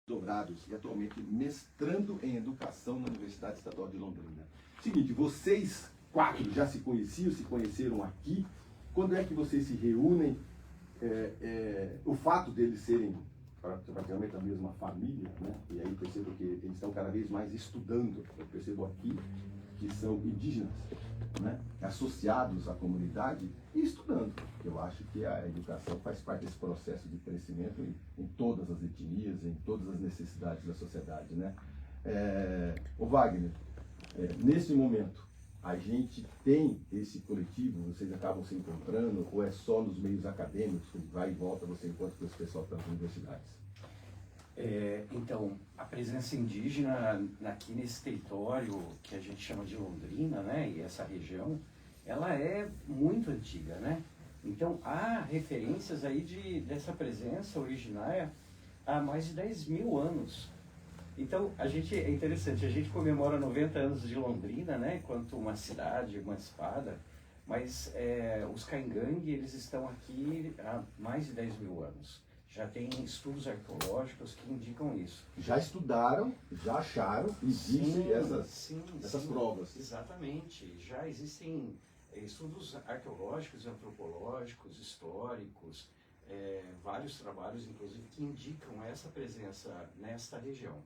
dourados e atualmente mestrando em educação na Universidade Estadual de Londrina. Seguinte, vocês quatro já se conheciam, se conheceram aqui. Quando é que vocês se reúnem? O fato deles serem praticamente a mesma família, né? E aí percebo que eles estão cada vez mais estudando. Eu percebo aqui que são indígenas, né? Associados à comunidade e estudando. Eu acho que a educação faz parte desse processo de crescimento em todas as etnias, em todas as necessidades da sociedade, né? O Wagner, nesse momento, a gente tem esse coletivo, vocês acabam se encontrando, ou é só nos meios acadêmicos, que vai e volta, você encontra com esse pessoal das universidades? Então, a presença indígena aqui nesse território, que a gente chama de Londrina, né, e essa região, ela é muito antiga, né? Então, há referências aí dessa presença originária há mais de 10 mil anos. Então, é interessante, a gente comemora 90 anos de Londrina, né, enquanto uma cidade emancipada, mas os Caingangue, eles estão aqui há mais de 10 mil anos. Já tem estudos arqueológicos que indicam isso. Já estudaram, já acharam, existem essas provas. Exatamente, já existem estudos arqueológicos, antropológicos, históricos, vários trabalhos, inclusive, que indicam essa presença nesta região,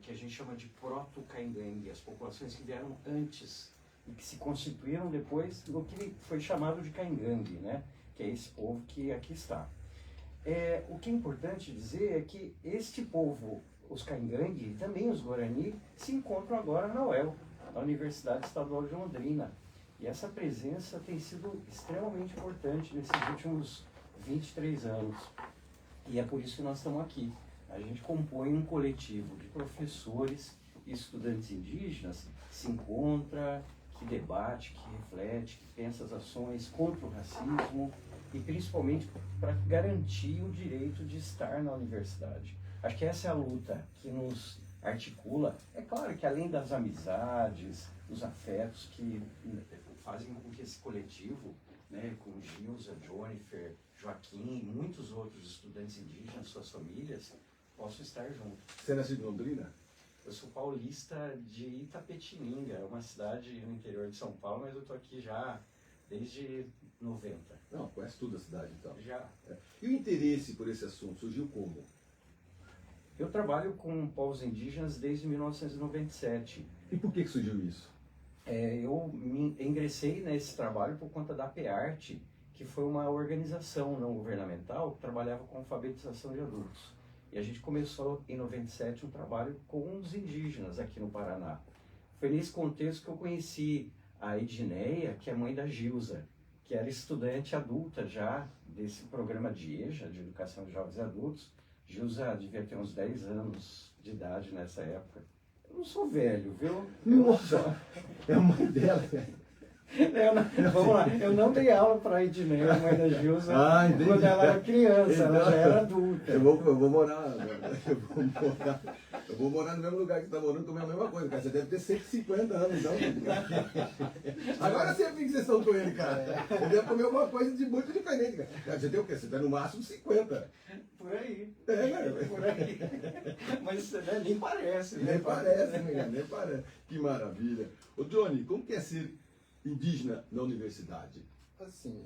que a gente chama de proto-Caingangue, as populações que vieram antes e que se constituíram depois no que foi chamado de Caingangue, né? Que é esse povo que aqui está. O que é importante dizer é que este povo, os Caingangue e também os Guarani, se encontram agora na UEL, na Universidade Estadual de Londrina. E essa presença tem sido extremamente importante nesses últimos 23 anos. E é por isso que nós estamos aqui. A gente compõe um coletivo de professores e estudantes indígenas que se encontra, que debate, que reflete, que pensa as ações contra o racismo e principalmente para garantir o direito de estar na universidade. Acho que essa é a luta que nos articula. É claro que além das amizades, dos afetos que fazem com que esse coletivo, né, com Gilza, Jonifer, Joaquim e muitos outros estudantes indígenas, suas famílias, posso estar junto. Você é nascido em Londrina? Eu sou paulista de Itapetininga, é uma cidade no interior de São Paulo, mas eu estou aqui já desde 90. Não, conhece tudo a cidade então. Já. E o interesse por esse assunto surgiu como? Eu trabalho com povos indígenas desde 1997. E por que surgiu isso? Eu ingressei nesse trabalho por conta da PEARTE, que foi uma organização não governamental que trabalhava com alfabetização de adultos. E a gente começou em 97 um trabalho com os indígenas aqui no Paraná. Foi nesse contexto que eu conheci a Edneia, que é mãe da Gilza, que era estudante adulta já desse programa de EJA, de Educação de Jovens e Adultos. Gilza devia ter uns 10 anos de idade nessa época. Eu não sou velho, viu? Nossa, é a mãe dela, velho. Vamos lá, eu não dei aula para a Edneia, a mãe da Gilza, quando ela era criança, ela já era adulta. Eu vou morar no mesmo lugar que você está morando, comer a mesma coisa, cara. Você deve ter 150 anos, então. Agora eu sei por que vocês estão com ele, cara. Ele deve comer alguma coisa de muito diferente, cara. Você tem o quê? Você está no máximo 50. Por aí. Né? Por aí. Mas nem parece, né? Nem parece, né? Nem parece. Que maravilha. Ô, Johnny, como que é ser indígena na universidade? Assim,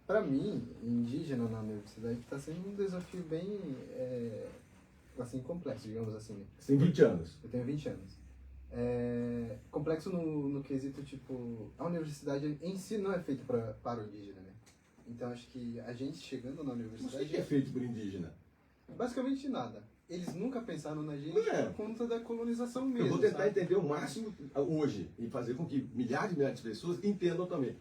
para mim, indígena na universidade está sendo um desafio bem assim, complexo, digamos assim. Você tem 20 anos. Eu tenho 20 anos. Complexo no quesito, tipo, a universidade em si não é feita para o indígena, né? Então acho que a gente chegando na universidade... Mas o que é feito por indígena? Basicamente nada. Eles nunca pensaram na gente por conta da colonização mesmo. Eu vou tentar entender o máximo hoje e fazer com que milhares e milhares de pessoas entendam também.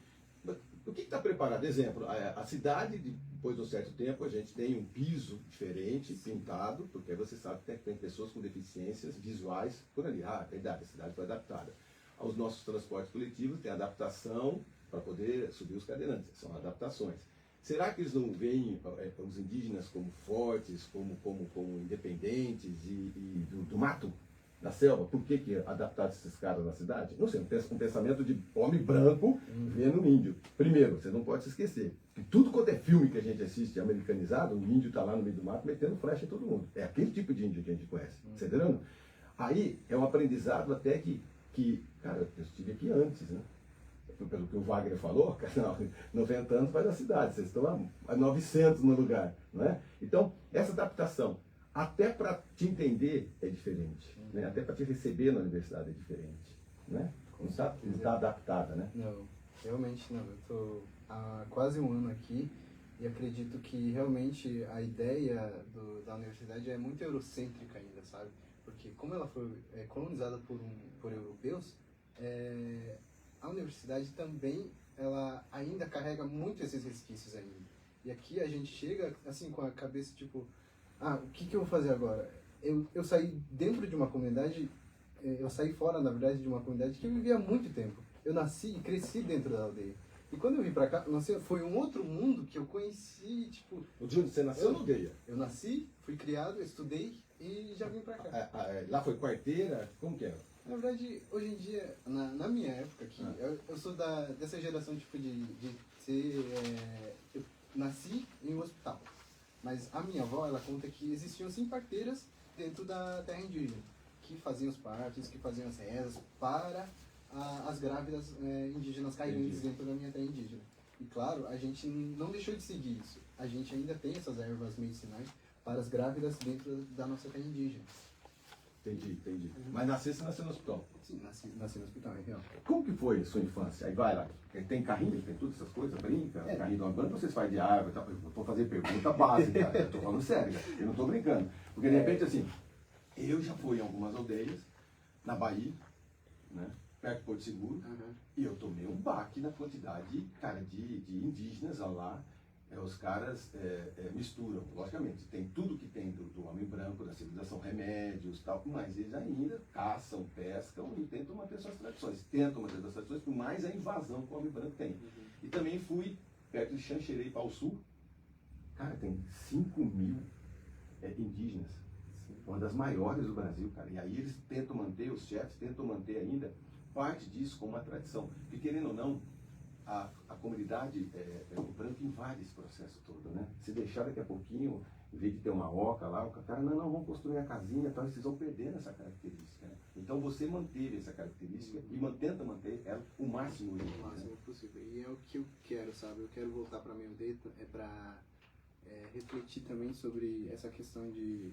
O que está preparado? Exemplo, a cidade, depois de um certo tempo, a gente tem um piso diferente, pintado, porque você sabe que tem pessoas com deficiências visuais por ali. A cidade foi adaptada. Aos nossos transportes coletivos tem adaptação para poder subir os cadeirantes, são adaptações. Será que eles não veem os indígenas como fortes, como independentes e do mato? da selva, por que adaptaram esses caras na cidade? Não sei, um pensamento de homem branco vendo um índio. Primeiro, você não pode se esquecer que tudo quanto é filme que a gente assiste americanizado, o índio está lá no meio do mato metendo flecha em todo mundo. É aquele tipo de índio que a gente conhece. Você tá entendendo? Aí é um aprendizado até que cara, eu estive aqui antes, né? Pelo que o Wagner falou, cara, 90 anos vai da cidade, vocês estão a 900 no lugar, não é? Então, essa adaptação, até para te entender é diferente, né? Até para te receber na universidade é diferente, né? Não está adaptada, né? Não, realmente não. Eu estou há quase um ano aqui e acredito que realmente a ideia da universidade é muito eurocêntrica ainda, sabe? Porque como ela foi colonizada por europeus, a universidade também, ela ainda carrega muito esses resquícios ainda. E aqui a gente chega, assim, com a cabeça, tipo, o que eu vou fazer agora? Eu saí dentro de uma comunidade, eu saí fora, na verdade, de uma comunidade que eu vivia há muito tempo. Eu nasci e cresci dentro da aldeia. E quando eu vim pra cá, foi um outro mundo que eu conheci, tipo... O Júlio, você nasceu na aldeia? Eu nasci, fui criado, estudei e já vim pra cá. Lá foi quarteira? Como que era? Na verdade, hoje em dia, na minha época aqui, eu sou dessa geração tipo de ser... eu nasci em um hospital, mas a minha avó, ela conta que existiam sim parteiras dentro da terra indígena, que faziam os partos, que faziam as rezas para as grávidas indígenas caigantes dentro da minha terra indígena. E claro, a gente não deixou de seguir isso. A gente ainda tem essas ervas medicinais para as grávidas dentro da nossa terra indígena. Entendi. Mas nasceu no hospital? Sim, nasci no hospital, é real. Como que foi a sua infância? Aí vai lá, tem carrinho, tem todas essas coisas, brinca, carrinho de uma banda, vocês fazem de árvore, tá? Eu vou fazer pergunta básica, eu tô falando sério, eu não tô brincando. Porque de repente assim, eu já fui em algumas aldeias, na Bahia, né? Perto de Porto Seguro, e eu tomei um baque na quantidade, cara, de indígenas lá. Os caras misturam, logicamente, tem tudo que tem do homem branco, da civilização, remédios, tal, mas eles ainda caçam, pescam e tentam manter suas tradições. Tentam manter suas tradições, por mais a invasão que o homem branco tem. E também fui perto de Xanxerê, Pau Sul. Cara, tem 5.000 indígenas. Uma das maiores do Brasil, cara. E aí eles tentam manter, os chefes tentam manter ainda parte disso como uma tradição. Porque querendo ou não, a comunidade branca invade esse processo todo, né? Se deixar daqui a pouquinho, em vez de ter uma oca lá, o cara, não, vamos construir a casinha, então vocês vão perder essa característica, né? Então você manteve essa característica e tenta manter ela o máximo possível. E é o que eu quero, sabe? Eu quero voltar para minha aldeia para refletir também sobre essa questão de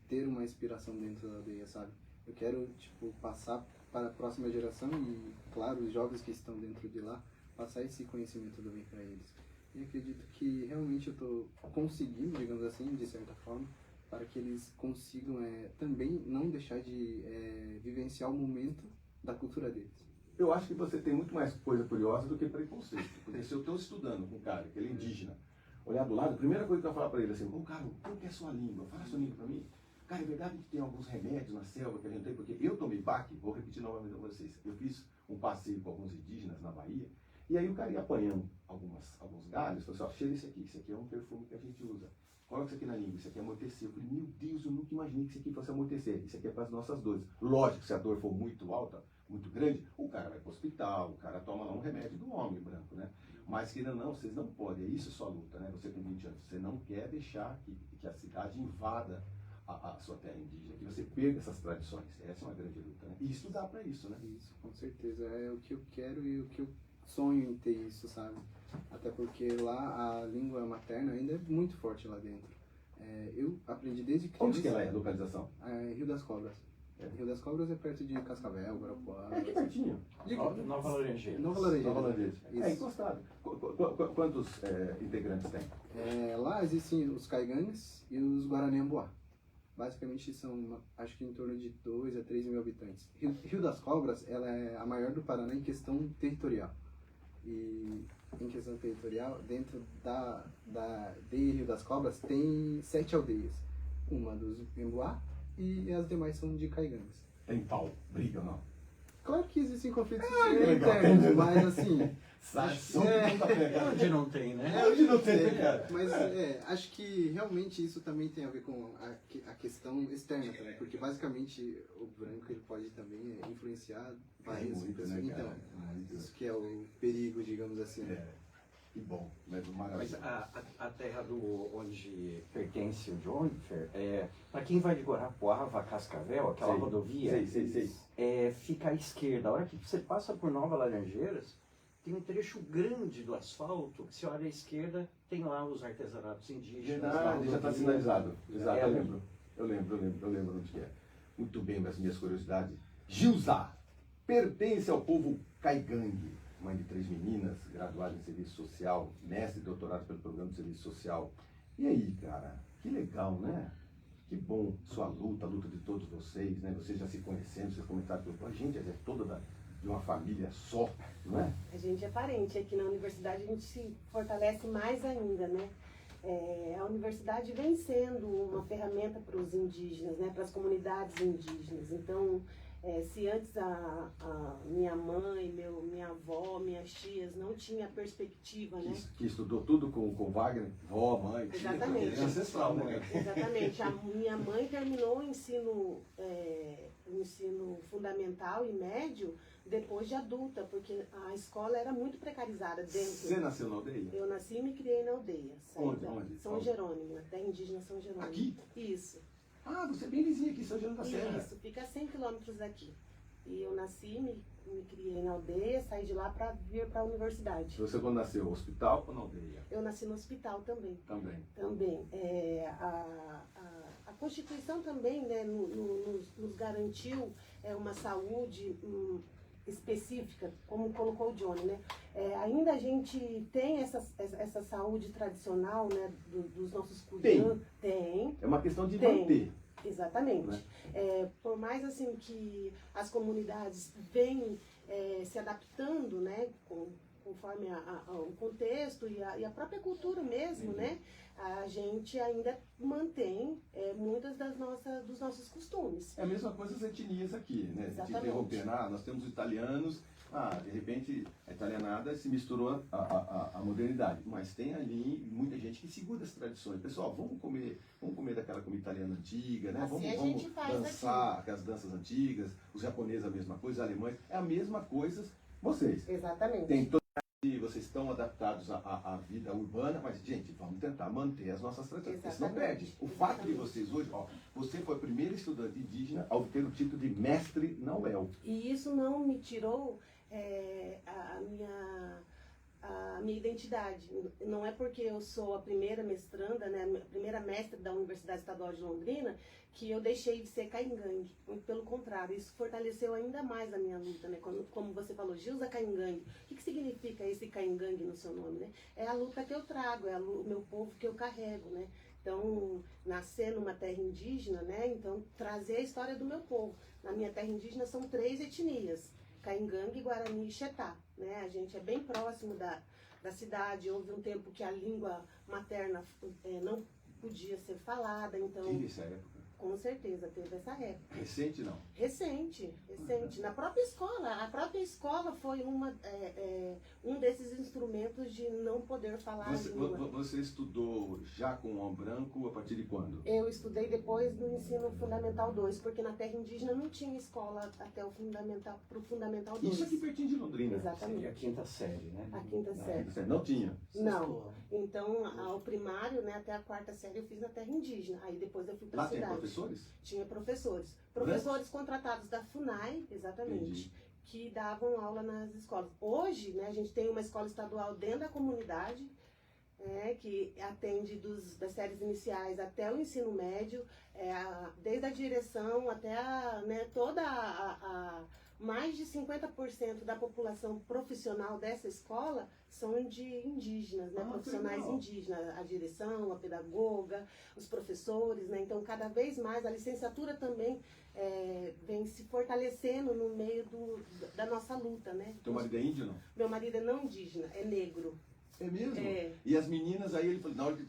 ter uma inspiração dentro da aldeia, sabe? Eu quero, tipo, passar para a próxima geração e, claro, os jovens que estão dentro de lá, passar esse conhecimento também para eles. E acredito que realmente eu estou conseguindo, digamos assim, de certa forma, para que eles consigam também não deixar de vivenciar o momento da cultura deles. Eu acho que você tem muito mais coisa curiosa do que preconceito. Porque se eu estou estudando com um cara que ele é indígena, olhar do lado, a primeira coisa que eu vou falar para ele é assim, cara, como que é a sua língua? Fala a sua língua para mim. Cara, é verdade que tem alguns remédios na selva que a gente tem, porque eu tomei baque, vou repetir novamente para vocês. Eu fiz um passeio com alguns indígenas na Bahia, e aí o cara ia apanhando alguns galhos, falou assim, cheira esse aqui é um perfume que a gente usa. Coloca isso aqui na língua, isso aqui é amortecer. Eu falei, meu Deus, eu nunca imaginei que isso aqui fosse amortecer. Isso aqui é para as nossas dores. Lógico, se a dor for muito alta, muito grande, o cara vai para o hospital, o cara toma lá um remédio do homem branco, né? Mas que não, vocês não podem, é isso sua luta, né? Você com 20 anos, você não quer deixar que a cidade invada a sua terra indígena, que você perca essas tradições. Essa é uma grande luta, né? E estudar para isso, né? Isso, com certeza. É o que eu quero e o que eu sonho em ter isso, sabe? Até porque lá a língua materna ainda é muito forte lá dentro. Eu aprendi desde criança... Onde que ela é a localização? Rio das Cobras. Rio das Cobras é perto de Cascavel, Guarapuava. Aqui pertinho. Nova Laranjeiras. Nova Laranjeiras. Encostado. Quantos integrantes tem? Lá existem os caigangues e os Guarani-Amboá. Basicamente são, acho que em torno de 2 a 3 mil habitantes. Rio das Cobras, ela é a maior do Paraná em questão territorial. E em questão territorial, dentro de Rio das Cobras, tem 7 aldeias. Uma dos Emboá e as demais são de caigangues. Tem pau, briga ou não? Claro que existem conflitos que legal. internos, mas assim... Sai, Acho- som que tá pegando. Onde não tem, né? É, hoje não tem, né, cara? Mas acho que realmente isso também tem a ver com a questão externa também, porque basicamente o branco ele pode também influenciar várias muito, pessoas. né, Então, cara? Muito. isso que é o perigo, digamos assim. É, que bom, mas Mas maravilha. a terra onde pertence o John, para quem vai de Guarapuava a Cascavel, aquela Sei, rodovia, sei. fica à esquerda. A hora que você passa por Nova Laranjeiras, tem um trecho grande do asfalto, que se olha à esquerda, tem lá os artesanatos indígenas. Verdade, já está rodovia. sinalizado. Exato, É, eu lembro. Eu lembro onde que é. Muito bem, das minhas curiosidades. Gilza pertence ao povo caigangue, mãe de 3 meninas, graduada em serviço social, mestre e doutorado pelo programa de serviço social. E aí, cara, que legal, né? Que bom, sua luta, a luta de todos vocês, né? Vocês já se conhecendo, vocês comentaram que a gente é toda de uma família só, não é? A gente é parente. Aqui na universidade a gente se fortalece mais ainda, né? A universidade vem sendo uma ferramenta para os indígenas, né? Para as comunidades indígenas. Então, se antes a minha mãe, minha avó, minhas tias não tinha perspectiva, né? Que estudou tudo com Wagner, vó, mãe, tia, Exatamente. porque é ancestral, né? Exatamente. A minha mãe terminou o ensino fundamental e médio depois de adulta, porque a escola era muito precarizada dentro. Você nasceu na aldeia? Eu nasci e me criei na aldeia. Onde? São Jerônimo, na terra indígena São Jerônimo. Aqui? Isso. Ah, você é bem vizinho aqui, São João da Serra. Isso, fica a 100 quilômetros daqui. E eu nasci, me criei na aldeia, saí de lá para vir para a universidade. Você quando nasceu, hospital ou na aldeia? Eu nasci no hospital também. Também. A Constituição também, né, nos garantiu uma saúde específica, como colocou o Johnny, né? Ainda a gente tem essa saúde tradicional, né, dos nossos cuidados. Tem. É uma questão de Tem. manter. Exatamente. Né? Por mais assim que as comunidades vêm se adaptando, né, conforme o contexto e a própria cultura mesmo, né, a gente ainda mantém muitas dos nossos costumes. É a mesma coisa as etnias aqui, né? Exatamente. De interromper. Nós temos italianos, de repente a italianada se misturou à modernidade. Mas tem ali muita gente que segura as tradições. Pessoal, vamos comer daquela comida italiana antiga, né? Assim a vamos gente faz dançar aquelas danças antigas, os japoneses a mesma coisa, os alemães, é a mesma coisa. Vocês Exatamente. têm todo vocês estão adaptados à vida urbana, mas, gente, vamos tentar manter as nossas tradições, porque senão perde. O fato de vocês hoje, você foi a primeira estudante indígena a obter o título de mestre na UEL. E isso não me tirou a minha identidade. Não é porque eu sou a primeira mestranda, né, a primeira mestre da Universidade Estadual de Londrina, que eu deixei de ser caingangue. Pelo contrário, isso fortaleceu ainda mais a minha luta, né? Como você falou, Gilza Caingangue. O que significa esse caingangue no seu nome, né? É a luta que eu trago, é o meu povo que eu carrego, né? Então, nascer numa terra indígena, né? Então, trazer a história do meu povo. Na minha terra indígena são 3 etnias: Caingangue, Guarani e Xetá, né? A gente é bem próximo da cidade. Houve um tempo que a língua materna não podia ser falada, então... Tive essa época. Com certeza, teve essa época. Recente, não? Recente. Na própria escola. A própria escola foi um desses instrumentos de não poder falar a língua. Você estudou já com o branco a partir de quando? Eu estudei depois do ensino fundamental 2, porque na terra indígena não tinha escola até o fundamental, pro fundamental 2. Isso aqui pertinho de Londrina. Exatamente. Seria a 5ª série, né? A 5ª série. Não tinha? Não. Então, o primário, né, até a 4ª série eu fiz na terra indígena. Aí depois eu fui para a Lá tem cidade. professores? Tinha professores. Professores contratados da FUNAI, exatamente. Entendi. Que davam aula nas escolas. Hoje, né, a gente tem uma escola estadual dentro da comunidade, que atende das séries iniciais até o ensino médio, desde a direção até mais de 50% da população profissional dessa escola são de indígenas, né, profissionais legal. indígenas, a direção, a pedagoga, os professores, né, então cada vez mais a licenciatura também vem se fortalecendo no meio da nossa luta, né. Teu marido é índio, não? Meu marido é não indígena, é negro. É mesmo? É. E as meninas aí, ele falou, na hora que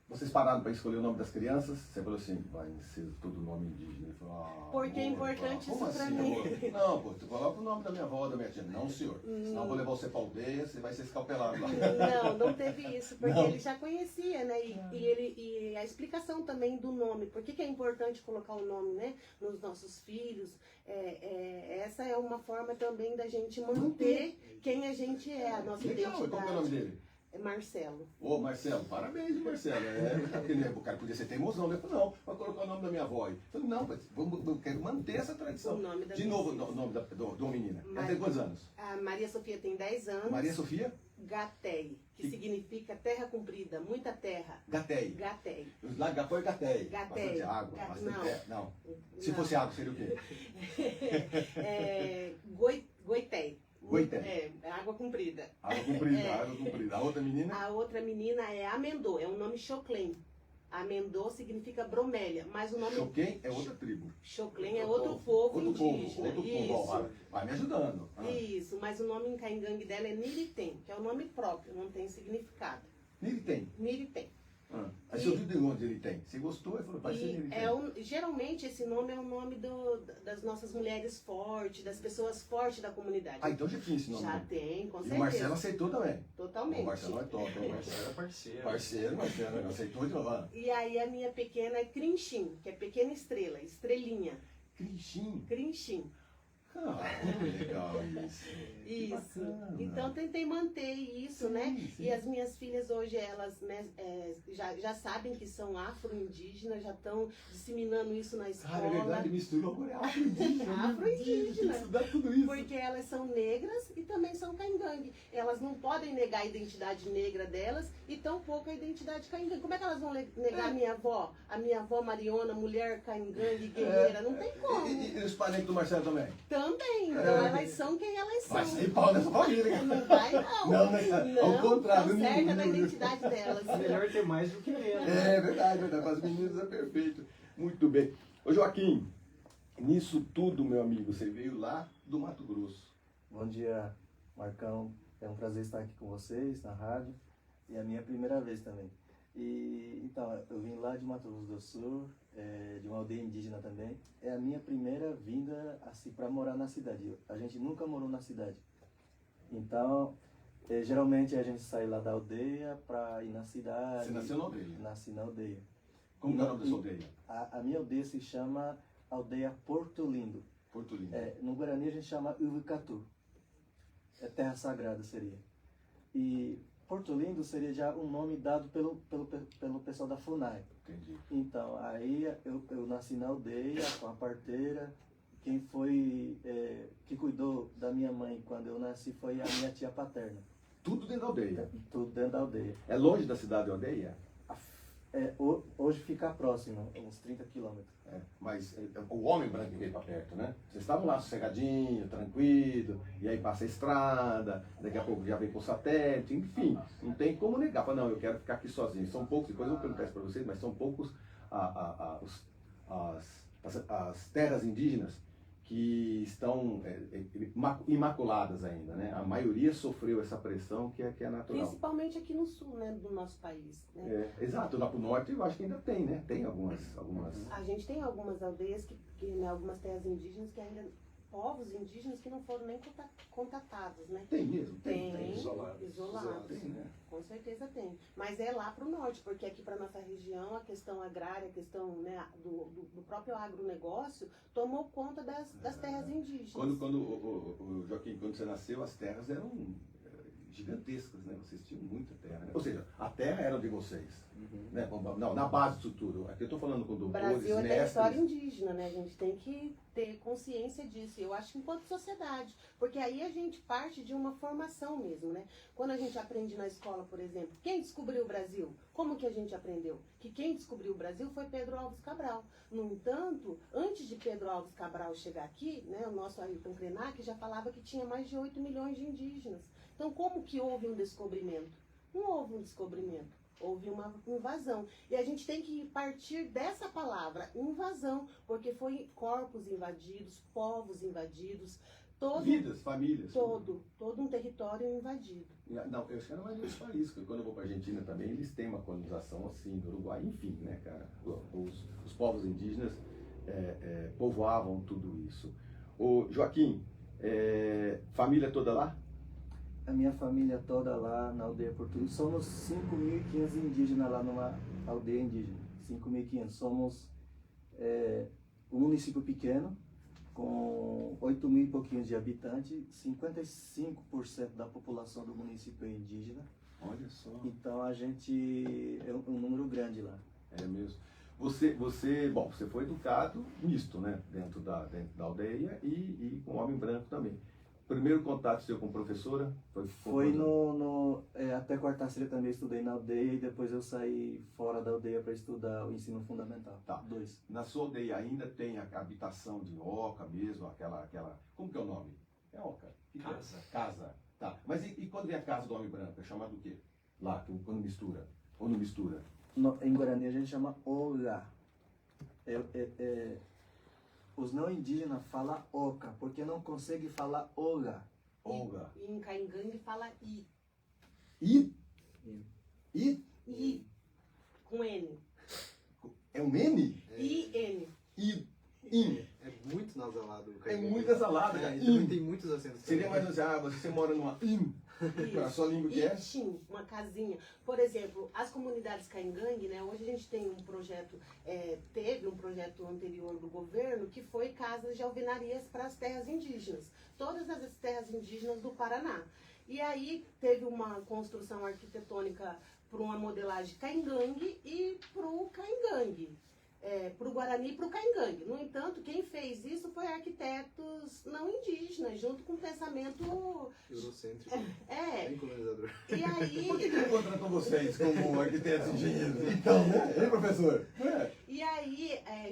Vocês pararam para escolher o nome das crianças? Você falou assim, vai ser todo nome indígena. Ele falou, Porque é importante como isso pra assim, mim. amor? Não, pô, tu coloca o nome da minha avó, da minha tia. Não, senhor. Senão eu vou levar você pra aldeia, você vai ser escalpelado lá. Não teve isso, porque Não. ele já conhecia, né? E a explicação também do nome. Por que é importante colocar o nome, né, nos nossos filhos? Essa é uma forma também da gente manter quem a gente é, a nossa Legal, identidade. qual que é o nome dele? É Marcelo. Ô, Marcelo, parabéns, Marcelo. Porque o cara podia ser teimosão, né? Falou, não, vai colocar o nome da minha avó aí. Eu falei, não, mas eu quero manter essa tradição. O nome da De minha novo, filha. o nome da menina. Ela Maria. tem quantos anos? A Maria Sofia tem 10 anos. Maria Sofia Gatei, que significa terra comprida, muita terra. Gatei. Gatei. Lá Gapó e Gatei. Gatei. Bastante água, bastante Não. terra. Não. Se Não. fosse água, seria o quê? Goitei. Goitei. Água comprida. Água comprida, água comprida. A outra menina? A outra menina é Amendô, é um nome Choclen. Amendô significa bromélia, mas o nome Choquém é outra tribo. Choclen é outro povo indígena. Outro povo. Ó, vai me ajudando. Isso, mas o nome em caingangue dela é Niritem, que é o nome próprio, não tem significado. Ele tem. Niritem. Aí você ouviu de onde ele tem? Você gostou e falou, vai ser ele tem. Geralmente esse nome é o nome das nossas mulheres fortes, das pessoas fortes da comunidade. Ah, então já tinha esse nome. Já né? tem, com E certeza. o Marcelo aceitou também. Totalmente. O Marcelo é top. O Marcelo Era parceiro. é parceiro, Marcelo aceitou de lá. E aí a minha pequena é Crinchim, que é pequena estrela, estrelinha. Crinchim. Crinchim. Ah, que legal isso. Que Isso. bacana. Então tentei manter isso, Sim, né? sim. E as minhas filhas hoje, elas né, já sabem que são afro-indígenas, já estão disseminando isso na escola. Cara, é verdade, misturou agora. É afro-indígena. Afro-indígena. Tem que estudar tudo isso. Porque elas são negras e também são caingangue. Elas não podem negar a identidade negra delas e tampouco a identidade caingangue. Como é que elas vão negar a minha avó? A minha avó Mariona, mulher caingangue, guerreira? Não tem como. E os parentes do Marcelo também? Também. Então elas são quem elas são. Vai sair pau nessa família. Não vai, não. Não, né? Ao contrário. Estão certas da identidade delas. É melhor ter mais do que menos. né? É verdade. Para as meninas é perfeito. Muito bem. Ô Joaquim, nisso tudo, meu amigo, você veio lá do Mato Grosso. Bom dia, Marcão. É um prazer estar aqui com vocês na rádio e é a minha primeira vez também. Então, eu vim lá de Mato Grosso do Sul, de uma aldeia indígena também. É a minha primeira vinda assim para morar na cidade. A gente nunca morou na cidade. Então, geralmente a gente sai lá da aldeia para ir na cidade. Você nasceu na aldeia? Nasci na aldeia. Como é o nome da sua aldeia? A minha aldeia se chama Aldeia Porto Lindo. Porto Lindo. No Guarani a gente chama Uvucatu. É terra sagrada seria. E Porto Lindo seria já um nome dado pelo pessoal da FUNAI. Entendi. Então, aí eu nasci na aldeia com a parteira. Quem foi, que cuidou da minha mãe quando eu nasci foi a minha tia paterna. Tudo dentro da aldeia. Tudo dentro da aldeia. É longe da cidade da aldeia? Hoje fica próximo, uns 30 quilômetros. Mas o homem branco veio para perto, né? Vocês estavam lá sossegadinho, tranquilo, e aí passa a estrada, daqui a pouco já vem com o satélite, enfim, não tem como negar. Fala, não, eu quero ficar aqui sozinho. São poucos, depois eu vou perguntar isso para vocês, mas são poucos as terras indígenas que estão imaculadas ainda, né? A maioria sofreu essa pressão que é natural. Principalmente aqui no sul, né, do nosso país. Né? Exato, lá pro norte eu acho que ainda tem, né? Tem algumas. A gente tem algumas aldeias, né, algumas terras indígenas que ainda, povos indígenas que não foram nem contatados, né? Tem mesmo? Tem, Isolados. Tem, né? Com certeza tem. Mas é lá para o norte, porque aqui para nossa região a questão agrária, a questão né, do próprio agronegócio tomou conta das terras indígenas. Quando Joaquim, quando você nasceu, as terras eram gigantescas, né? Vocês tinham muita terra, né? Ou seja, a terra era de vocês. Né? Não, na base disso tudo. Aqui eu estou falando com O doutores, Brasil é mestres. território indígena, né? A gente tem que ter consciência disso. Eu acho que enquanto sociedade. Porque aí a gente parte de uma formação mesmo, né? Quando a gente aprende na escola, por exemplo, quem descobriu o Brasil? Como que a gente aprendeu? Que quem descobriu o Brasil foi Pedro Álvares Cabral. No entanto, antes de Pedro Álvares Cabral chegar aqui, né, o nosso Ayrton Krenak já falava que tinha mais de 8 milhões de indígenas. Então, como que houve um descobrimento? Não houve um descobrimento. Houve uma invasão. E a gente tem que partir dessa palavra, invasão, porque foi corpos invadidos, povos invadidos, vidas, famílias. todo um território invadido. Não, eu acho que não é nesse país, porque quando eu vou para a Argentina também, eles têm uma colonização assim, do Uruguai, enfim, né, cara? Os povos indígenas povoavam tudo isso. Ô, Joaquim, família toda lá? A minha família toda lá na aldeia portuguesa. Somos 5.500 indígenas lá numa aldeia indígena. 5.500. Somos um município pequeno, com 8.000 e pouquinhos de habitantes. 55% da população do município é indígena. Olha só. Então a gente é um número grande lá. É mesmo. Você foi educado misto, né? Dentro da aldeia e com homem branco também. Primeiro contato seu com professora? Foi até quarta série também estudei na aldeia e depois eu saí fora da aldeia para estudar o ensino fundamental. Tá. 2. Na sua aldeia ainda tem a habitação de oca mesmo, aquela... Como que é o nome? É oca. Casa. Casa. Tá. Mas e quando vem a casa do homem branco? É chamado o quê? Lá, quando mistura? Ou não mistura? Em Guarani a gente chama Olga. Os não indígenas falam Oca, porque não conseguem falar Olga. Olga. E em Caingangue fala I. I? I? I. Com N. É um N? I-N. I. In. É muito nasalado. O É caipira. muita salada, É, cara. e também In. tem muitos acentos. Seria mais assim, você mora numa in. A sua língua que é? Itim, uma casinha. Por exemplo, as comunidades Caingangue, né? Hoje a gente tem um projeto, teve um projeto anterior do governo que foi casas de alvenarias para as terras indígenas. Todas as terras indígenas do Paraná. E aí teve uma construção arquitetônica para uma modelagem Caingangue e para o Caingangue. Para o Guarani e para o Caingangue. No entanto, quem fez isso foi arquitetos não indígenas, junto com o pensamento Eurocêntrico. Bem E colonizador. Por que aí, ele contratou vocês como arquitetos e engenheiros? Então, né? Hein, professor?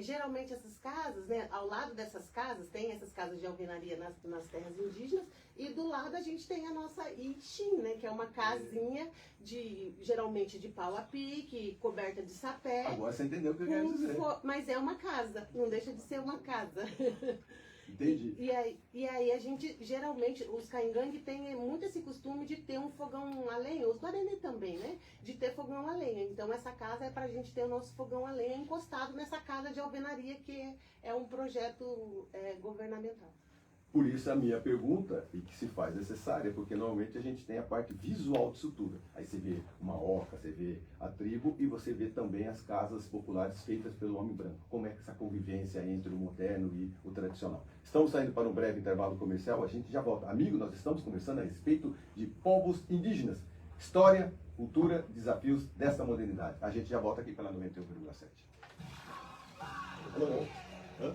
geralmente essas casas, né, ao lado dessas casas, tem essas casas de alvenaria nas terras indígenas, e do lado a gente tem a nossa Itim, né, que é uma casinha geralmente de pau a pique, coberta de sapé. Agora você entendeu o que eu quero dizer. Mas é uma casa, não deixa de ser uma casa. Entendi. E aí a gente, geralmente, os Caingangue têm muito esse costume de ter um fogão a lenha, os Guarani também, né? De ter fogão a lenha. Então essa casa é pra gente ter o nosso fogão a lenha encostado nessa casa de alvenaria, que é um projeto governamental. Por isso a minha pergunta, e que se faz necessária, porque normalmente a gente tem a parte visual de estrutura. Aí você vê uma oca, você vê a tribo e você vê também as casas populares feitas pelo homem branco. Como é que essa convivência entre o moderno e o tradicional. Estamos saindo para um breve intervalo comercial, a gente já volta. Amigo, nós estamos conversando a respeito de povos indígenas. História, cultura, desafios dessa modernidade. A gente já volta aqui pela 91,7. Alô? Hã?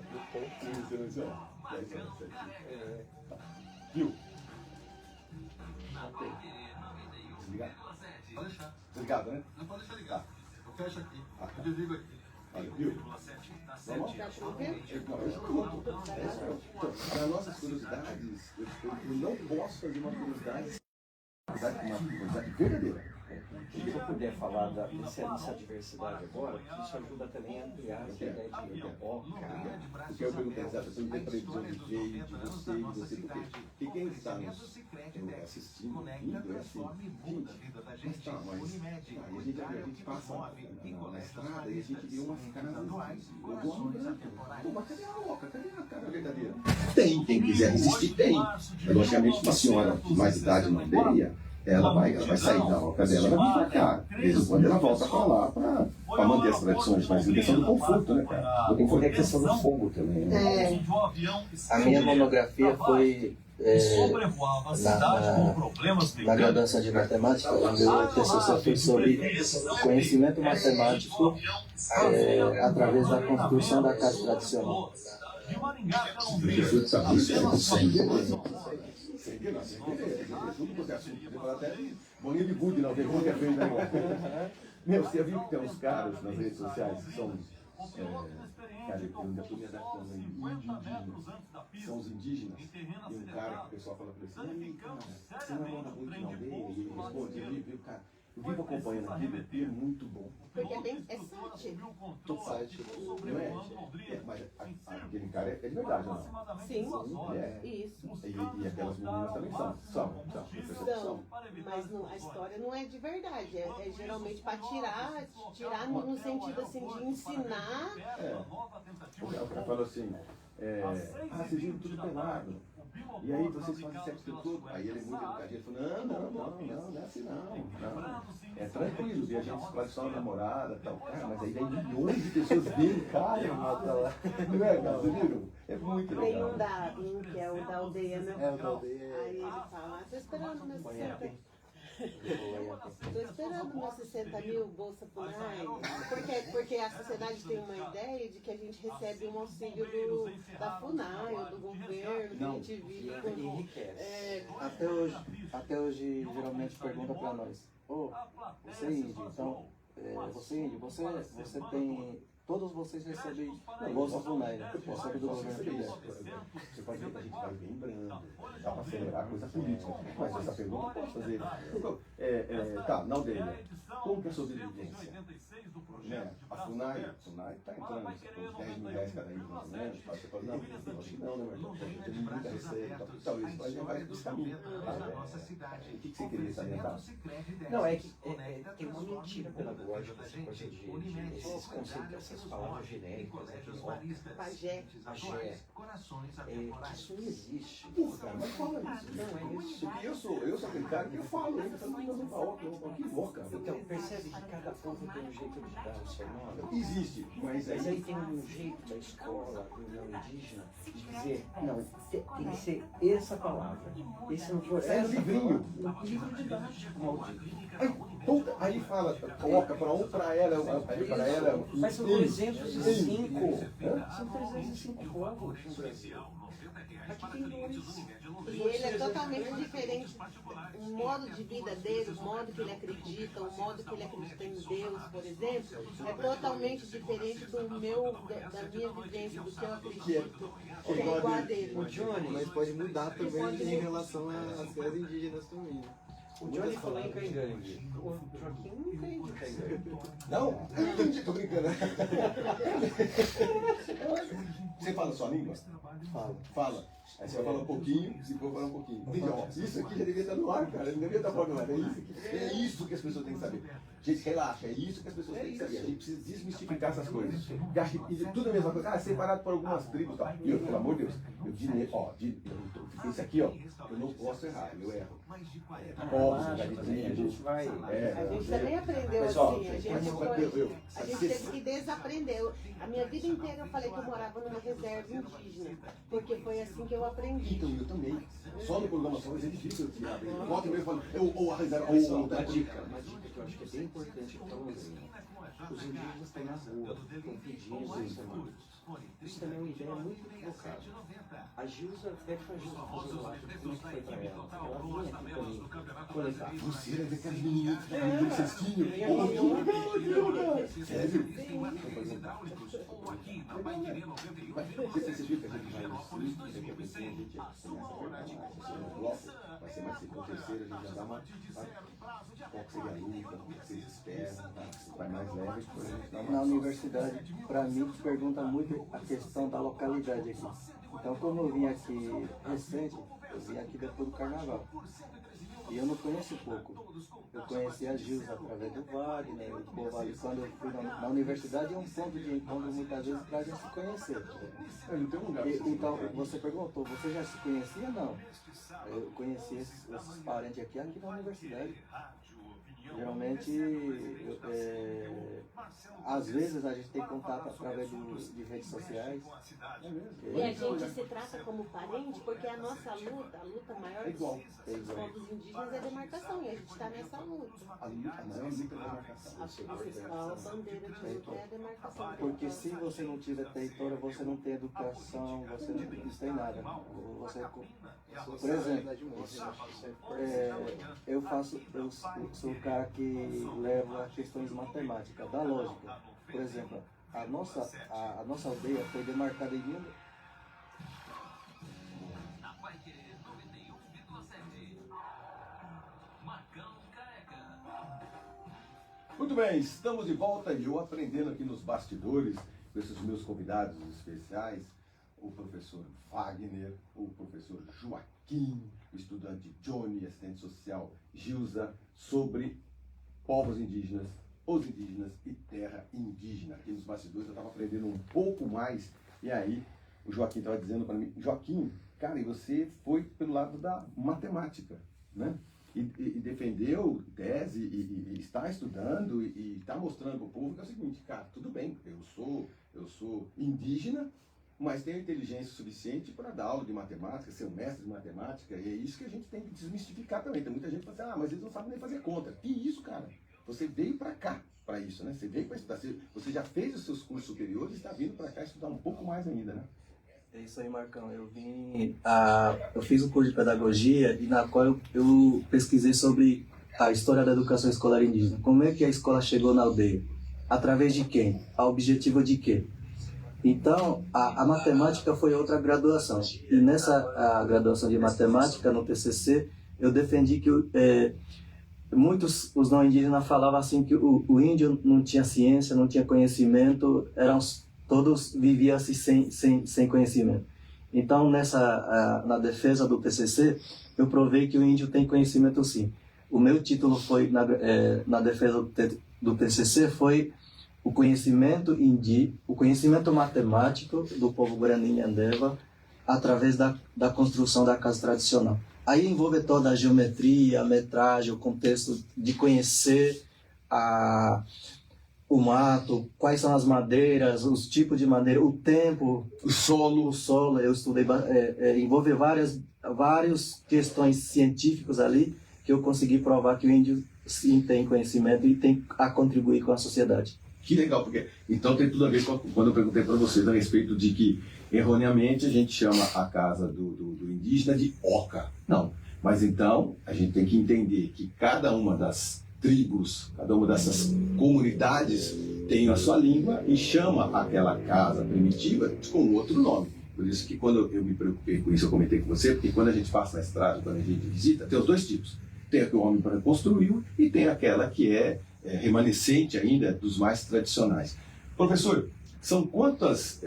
Viu? Desligado? Desligado, né? Não pode deixar ligado. Eu fecho aqui. Ah, tá. Eu desligo aqui. Olha, viu? Vamos? Tá chovendo? Não, eu escuto. Para nossas curiosidades, eu não posso fazer uma curiosidade verdadeira. Se eu puder falar dessa diversidade agora, isso ajuda também a ampliar essa ideia de oca. Porque eu perguntei exatamente, você não tem previsão de veio, de você, porque quem está nos assistindo, vindo, é assim, gente, a gente passa na estrada e a gente vê umas casas, mas cadê a oca? Cadê a cara verdadeira? Tem, quem quiser resistir, tem. Logicamente, uma senhora de mais idade na aldeia, ela vai sair da oca dela, vai vir pra cá. De vez em quando ela volta pra lá pra manter as tradições, mas em questão do conforto, né, cara? Eu tenho que a questão do fogo também, né? A minha monografia foi na graduação de matemática. O meu TCC foi sobre conhecimento matemático através da construção da casa tradicional. Bollywood, não, tem qualquer coisa. Meu, você viu que tem uns caras nas redes sociais que são. Cara, eu ainda estou me adaptando aí. São os indígenas. E um cara que o pessoal fala pra ele assim: cara, você não manda muito na aldeia? E ele responde: eu vivo, cara. Eu vivo acompanhando aqui, é muito bom. Porque é site. Site. Não é? Mas aquele cara é de verdade, não? Sim, É. isso. E aquelas meninas também são. São, mas a história não é de verdade, é geralmente para tirar no sentido assim de ensinar. O cara falou assim, vocês viram tudo pelado. E aí vocês fazem sexo o tempo todo? Aí ele é muito educadinho, ele falou, não é assim não. É tranquilo, e a gente escolhe só a namorada e tal. Cara, mas aí vem milhões de pessoas vendo, cara, não é, cara, você viu? É muito legal. Tem um que é o da aldeia, né? É, o da aldeia. Aí ele fala, tô esperando meus 60. Tô esperando meus 60 mil Bolsa Funai. Porque a sociedade tem uma ideia de que a gente recebe um auxílio da Funai ou do governo, que a gente vive com. Enriquece. Até hoje geralmente pergunta para nós, você é índio, então, você é índio, você tem, todos vocês recebem bolsas Funai, né? Recebe do governo federal. Você pode ver que a gente vai bem brando, dá para acelerar a coisa política. Mas essa pergunta eu posso fazer. Tá, na aldeia, como que é a sobrevivência? Né? A FUNAI está entrando com uns 10 mil reais cada mês, mais ou menos. Você fala, não, acho que não, né, meu irmão? A gente tem muita receita, talvez vai levar esse caminho. O que você queria salientar? Não, é que tem uma mentira pedagógica, essa coisa de esses conceitos, essas palavras genéricas, né, que Pajé. que isso não existe. Porra, cara, mas fala isso. Não é isso. Porque eu sou aquele cara que eu falo, eu falo, que louca. Então, percebe que cada povo tem um jeito de dar o seu nome? Existe, mas Mas aí aí tem um jeito da escola, do não indígena, de dizer, não, tem que ser essa palavra. Esse não for sai no essa livrinho. palavra. O livro didático, maldito. Aí fala, coloca para um, para ela, para ela. Mas são 305. São 305 povos no Brasil. Aqui tem 2. E ele é totalmente diferente. O modo de vida dele, o modo que ele acredita, o modo que ele acredita em Deus, por exemplo, é totalmente diferente da minha vivência, do que eu acredito, que é igual a dele. O Johnny, Mas pode mudar também Pode em mudar. relação às terras indígenas também. Né? o Johnny falou em Cangangue. O Joaquim não entende Cangangue. Não, eu entendi, tô brincando. Você fala sua língua? Fala. Aí você vai falar um pouquinho, se for falar um pouquinho. Entendi, ó, isso aqui já devia estar no ar, cara. Não devia estar fora do ar. É isso que as pessoas têm que saber. Gente, relaxa, é isso que as pessoas têm que saber. A gente precisa desmistificar essas coisas. Porque acho que tudo é a mesma coisa. Separado por algumas tribos e tal. E eu, pelo amor de Deus, isso aqui, ó, eu não posso errar, eu erro. Posso, A gente vai. A gente também aprendeu Pessoal, assim, a gente teve que desaprender. A minha vida inteira eu falei que eu morava numa reserva indígena, porque foi assim que eu aprendi. Então, eu também. Só no programação é difícil eu abrir. Volta e meia e falo, ou a reserva, Pessoal, ou uma dica que eu acho que é bem importante para o os indígenas estão na rua, estão pedindo os semanas. Isso também é uma ideia muito equivocada. A Gilza, pede para a Gilza fazer um ato, como é que foi para ela? Ela vinha aqui para mim coletar. você era daqueles meninos que estavam no cestinho. Sério? Você percebeu que a gente vai no susto, daqui a pouquinho a gente começa a preparar. No bloco, vai ser mais segunda, terceira, a gente já dá uma. Qual que seria a luta, o que vocês esperam, vai mais leve, depois a gente dá uma. Na universidade, para mim, pergunta muito a questão da localidade aqui. Então, como eu vim aqui recente, eu vim aqui depois do carnaval. E eu não conheço pouco. Eu conheci a Gilza através do Wagner, o povo ali, quando eu fui na universidade, é um ponto de encontro muitas vezes para a gente se conhecer. Não tem um lugar pra você Então, você perguntou, você já se conhecia? Não. Eu conheci esses parentes aqui na universidade. Geralmente, às vezes a gente tem contato através de redes sociais. E a gente se trata como parente porque a nossa luta, a luta maior dos povos indígenas é a demarcação e a gente está nessa luta. A maior luta é a demarcação. A principal bandeira de luta é a demarcação. Porque se você não tiver território, você não tem educação, você não tem nada. Por exemplo, eu sou o cara que leva questões matemáticas, da lógica. Por exemplo, a nossa aldeia foi demarcada em Muito bem, estamos de volta e eu aprendendo aqui nos bastidores com esses meus convidados especiais. o professor Wagner, o professor Joaquim, o estudante Johnny, assistente social Gilza, sobre povos indígenas, os indígenas e terra indígena. Aqui nos bastidores eu estava aprendendo um pouco mais, e aí o Joaquim estava dizendo para mim, Joaquim, cara, e você foi pelo lado da matemática, né? E defendeu tese, e está estudando, e está mostrando para o povo que é o seguinte, cara, tudo bem, eu sou indígena, mas tenho inteligência suficiente para dar aula de matemática, ser um mestre de matemática, e é isso que a gente tem que desmistificar também. Tem muita gente que fala assim, mas eles não sabem nem fazer conta. Que isso, cara? Você veio para cá para isso, né? Você veio para estudar, você já fez os seus cursos superiores e está vindo para cá estudar um pouco mais ainda, né? É isso aí, Marcão. Eu fiz o curso de pedagogia e na qual eu pesquisei sobre a história da educação escolar indígena. Como é que a escola chegou na aldeia? Através de quem? A objetivo de quê? Então, a matemática foi outra graduação. E nessa graduação de matemática, no TCC, eu defendi que muitos, os não indígenas falavam assim que o índio não tinha ciência, não tinha conhecimento, todos viviam assim sem conhecimento. Então, na defesa do TCC, eu provei que o índio tem conhecimento sim. O meu título foi, na defesa do TCC, foi o conhecimento o conhecimento matemático do povo Guarani Nhandeva através da construção da casa tradicional. Aí envolve toda a geometria, a metragem, o contexto de conhecer o mato, quais são as madeiras, os tipos de madeira, o tempo, o solo. Eu estudei, envolve várias questões científicas ali que eu consegui provar que o índio sim tem conhecimento e tem a contribuir com a sociedade. Que legal, porque então tem tudo a ver com quando eu perguntei para vocês a respeito de que erroneamente a gente chama a casa do indígena de oca. Não, mas então a gente tem que entender que cada uma das tribos, cada uma dessas comunidades tem a sua língua e chama aquela casa primitiva com outro nome. Por isso que quando eu me preocupei com isso, eu comentei com você, porque quando a gente passa na estrada, quando a gente visita, tem os dois tipos. Tem a que o homem construiu e tem aquela que é remanescente ainda dos mais tradicionais. Professor, são quantas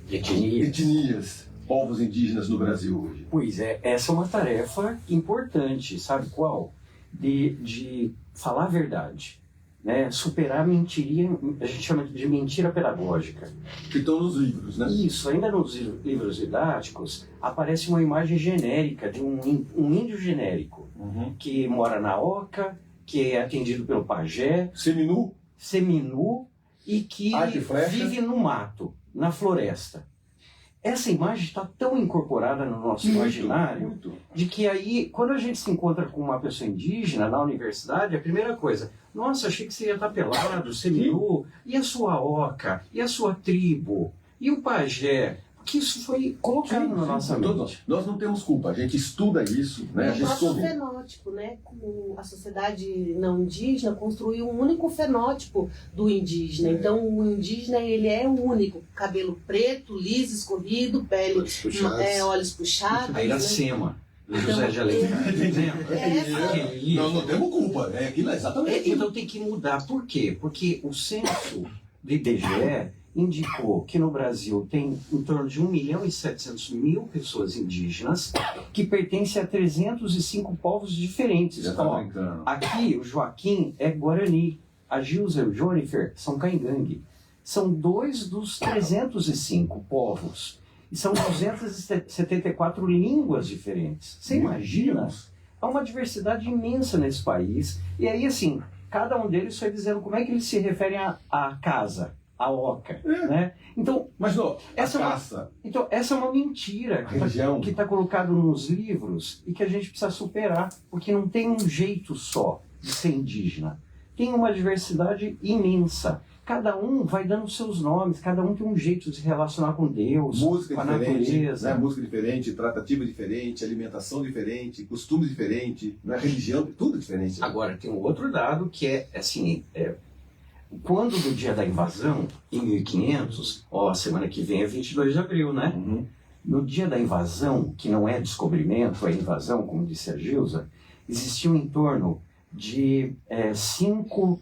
etnias, povos indígenas no Brasil hoje? Pois é, essa é uma tarefa importante, sabe qual? De falar a verdade, né? Superar a mentiria, a gente chama de mentira pedagógica. Que estão nos livros, né? Isso, ainda nos livros didáticos aparece uma imagem genérica de um índio genérico, que mora na oca, que é atendido pelo pajé, seminu e que vive no mato, na floresta. Essa imagem está tão incorporada no nosso imaginário de que aí, quando a gente se encontra com uma pessoa indígena na universidade, a primeira coisa, nossa, achei que você ia estar pelado, seminu, e a sua oca, e a sua tribo, e o pajé, que isso foi colocado na nossa mente. Nós não temos culpa, a gente estuda isso, né? O próprio fenótipo, né? Como a sociedade não indígena construiu um único fenótipo do indígena. Então, o indígena, ele é único. Cabelo preto, liso, escorrido, pele, olhos puxados. A Iracema, do José de Alencar. Nós não temos culpa, é aquilo, exatamente. Então tem que mudar. Por quê? Porque o censo do IBGE indicou que no Brasil tem em torno de 1.700.000 pessoas indígenas que pertencem a 305 povos diferentes. Aqui o Joaquim é Guarani, a Gilza e o Jonifer são Caingangue. São 2 dos 305 povos. E são 274 línguas diferentes. Você imagina? Há uma diversidade imensa nesse país. E aí, assim, cada um deles foi dizendo como é que eles se referem à casa, à oca, né? Então, essa é uma mentira que está colocado nos livros e que a gente precisa superar, porque não tem um jeito só de ser indígena. Tem uma diversidade imensa. Cada um vai dando seus nomes, cada um tem um jeito de se relacionar com Deus, com a natureza. Né? Música diferente, tratativa diferente, alimentação diferente, costumes diferentes, né? Religião, tudo diferente. Agora, tem um outro dado que é, assim, quando no dia da invasão, em 1500, a semana que vem é 22 de abril, né? No dia da invasão, que não é descobrimento, é invasão, como disse a Gilza, existiam em torno de 5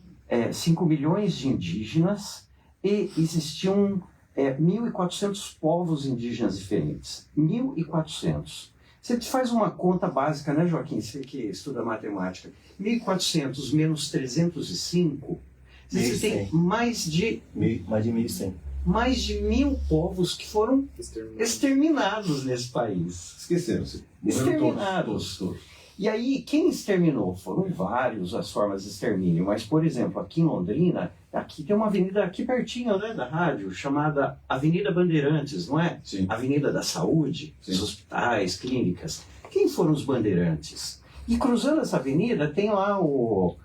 milhões de indígenas e existiam 1.400 povos indígenas diferentes. 1.400. Você faz uma conta básica, né, Joaquim? Você que estuda matemática. 1.400 menos 305, você tem mais de 1.100. Mais de 1.000 povos que foram exterminados nesse país. Esqueceram-se. Exterminados. Todos. E aí, quem exterminou? Foram vários as formas de extermínio, mas, por exemplo, aqui em Londrina, aqui tem uma avenida aqui pertinho, né, da rádio, chamada Avenida Bandeirantes, não é? Sim. Avenida da Saúde, dos hospitais, clínicas. Quem foram os bandeirantes? E cruzando essa avenida tem lá o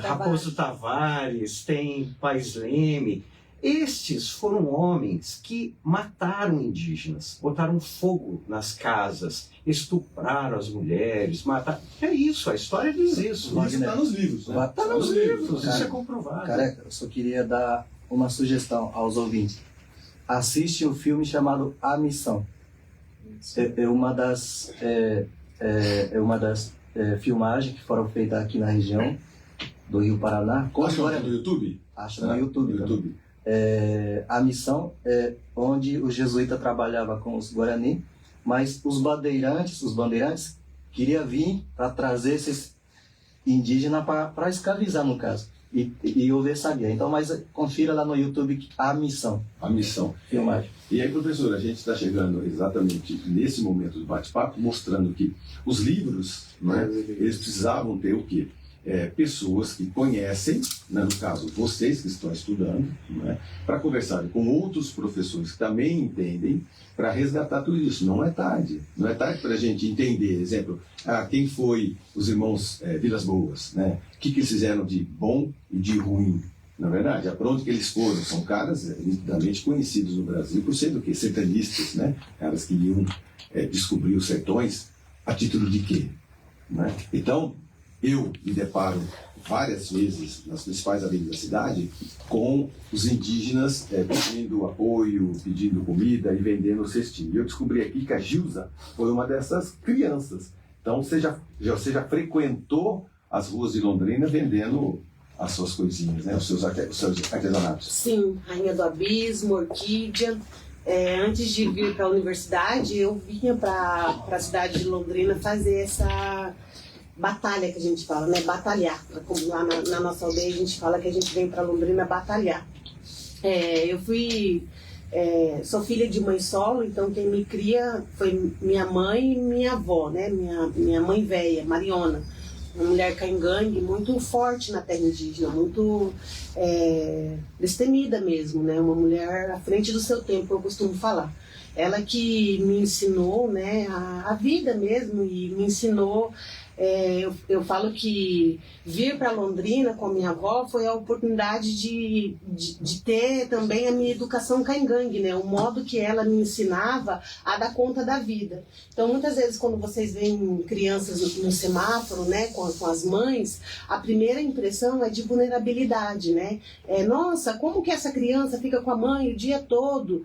Raposo Tavares, tem Pais Leme. Estes foram homens que mataram indígenas, botaram fogo nas casas, estupraram as mulheres, mataram... É isso, a história diz isso. Isso está nos livros, né? Está nos livros, Cara, isso é comprovado. Careca, eu só queria dar uma sugestão aos ouvintes. Assiste um filme chamado A Missão. É uma das filmagens que foram feitas aqui na região do Rio Paraná. Acha no YouTube? Acho no YouTube. No YouTube. A Missão é onde o jesuíta trabalhava com os Guarani, mas os bandeirantes queriam vir para trazer esses indígenas para escravizar, no caso. E houve essa guerra. Então, mas confira lá no YouTube A Missão. A Missão. Filmagem. E aí, professor, a gente está chegando exatamente nesse momento do bate-papo, mostrando que os livros, né, eles precisavam ter o quê? Pessoas que conhecem, né, no caso vocês que estão estudando, né, para conversarem com outros professores que também entendem, para resgatar tudo isso. Não é tarde para a gente entender, exemplo, quem foi os irmãos Vilas Boas, né? O que eles fizeram de bom e de ruim. Na verdade, para onde que eles foram? São caras nitidamente conhecidos no Brasil por ser do quê? Sertanistas, né? Caras que iam descobrir os sertões a título de quê? Né? Então, eu me deparo várias vezes nas principais avenidas da cidade com os indígenas pedindo apoio, pedindo comida e vendendo cestinho. E eu descobri aqui que a Gilza foi uma dessas crianças. Então você já frequentou as ruas de Londrina vendendo as suas coisinhas, né? os seus artesanatos. Sim, Rainha do Abismo, Orquídea. Antes de vir para a universidade, eu vinha para a cidade de Londrina fazer essa batalha que a gente fala, né? Batalhar. Como lá na nossa aldeia a gente fala que a gente vem para Londrina batalhar. Eu sou filha de mãe solo, então quem me cria foi minha mãe e minha avó, né? Minha mãe velha, Mariona. Uma mulher caingangue, muito forte na terra indígena, muito destemida mesmo, né? Uma mulher à frente do seu tempo, eu costumo falar. Ela que me ensinou, né, a vida mesmo, e me ensinou. Eu falo que vir para Londrina com a minha avó foi a oportunidade de ter também a minha educação caingangue, né? O modo que ela me ensinava a dar conta da vida. Então, muitas vezes, quando vocês veem crianças no semáforo, né, com as mães, a primeira impressão é de vulnerabilidade, né? Nossa, como que essa criança fica com a mãe o dia todo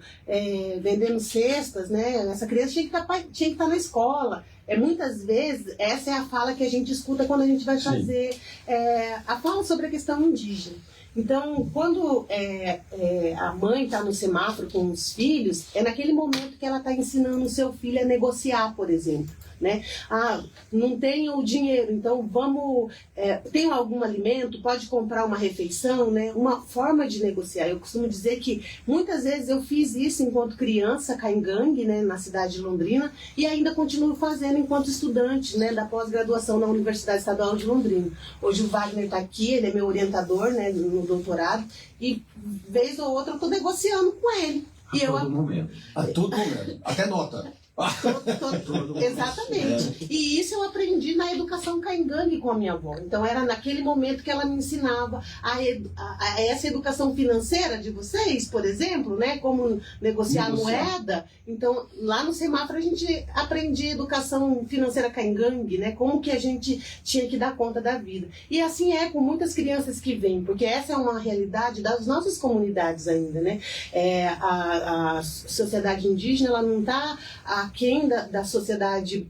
vendendo cestas, né? Essa criança tinha que estar na escola. Muitas vezes, essa é a fala que a gente escuta quando a gente vai fazer a fala sobre a questão indígena. Então, quando a mãe está no semáforo com os filhos, é naquele momento que ela está ensinando o seu filho a negociar, por exemplo. Né? Não tenho dinheiro, então vamos... tem algum alimento? Pode comprar uma refeição? Né? Uma forma de negociar. Eu costumo dizer que muitas vezes eu fiz isso enquanto criança, caingangue, né, na cidade de Londrina, e ainda continuo fazendo enquanto estudante, né, da pós-graduação na Universidade Estadual de Londrina. Hoje o Wagner está aqui, ele é meu orientador, né, no doutorado, e vez ou outra eu estou negociando com ele. Todo momento. A todo momento. Até nota. Exatamente. E isso eu aprendi na educação caingangue com a minha avó. Então era naquele momento que ela me ensinava a essa educação financeira de vocês, por exemplo, né? Como negociar moeda. Então lá no semáforo a gente aprendia educação financeira caingangue, né? Como que a gente tinha que dar conta da vida. E assim é com muitas crianças que vêm, porque essa é uma realidade das nossas comunidades ainda, né? A sociedade indígena, ela não está aquém da sociedade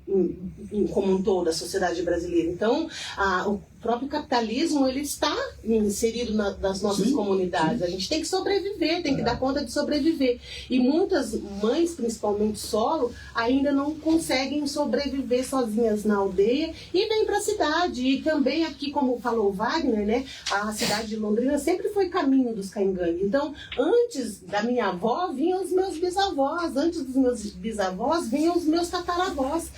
como um todo, da sociedade brasileira. Então, próprio capitalismo, ele está inserido nas nossas comunidades. A gente tem que sobreviver, tem que dar conta de sobreviver. E muitas mães, principalmente solo, ainda não conseguem sobreviver sozinhas na aldeia e vêm para a cidade. E também aqui, como falou o Wagner, né, a cidade de Londrina sempre foi caminho dos caingangues. Então, antes da minha avó, vinham os meus bisavós. Antes dos meus bisavós, vinham os meus tataravós.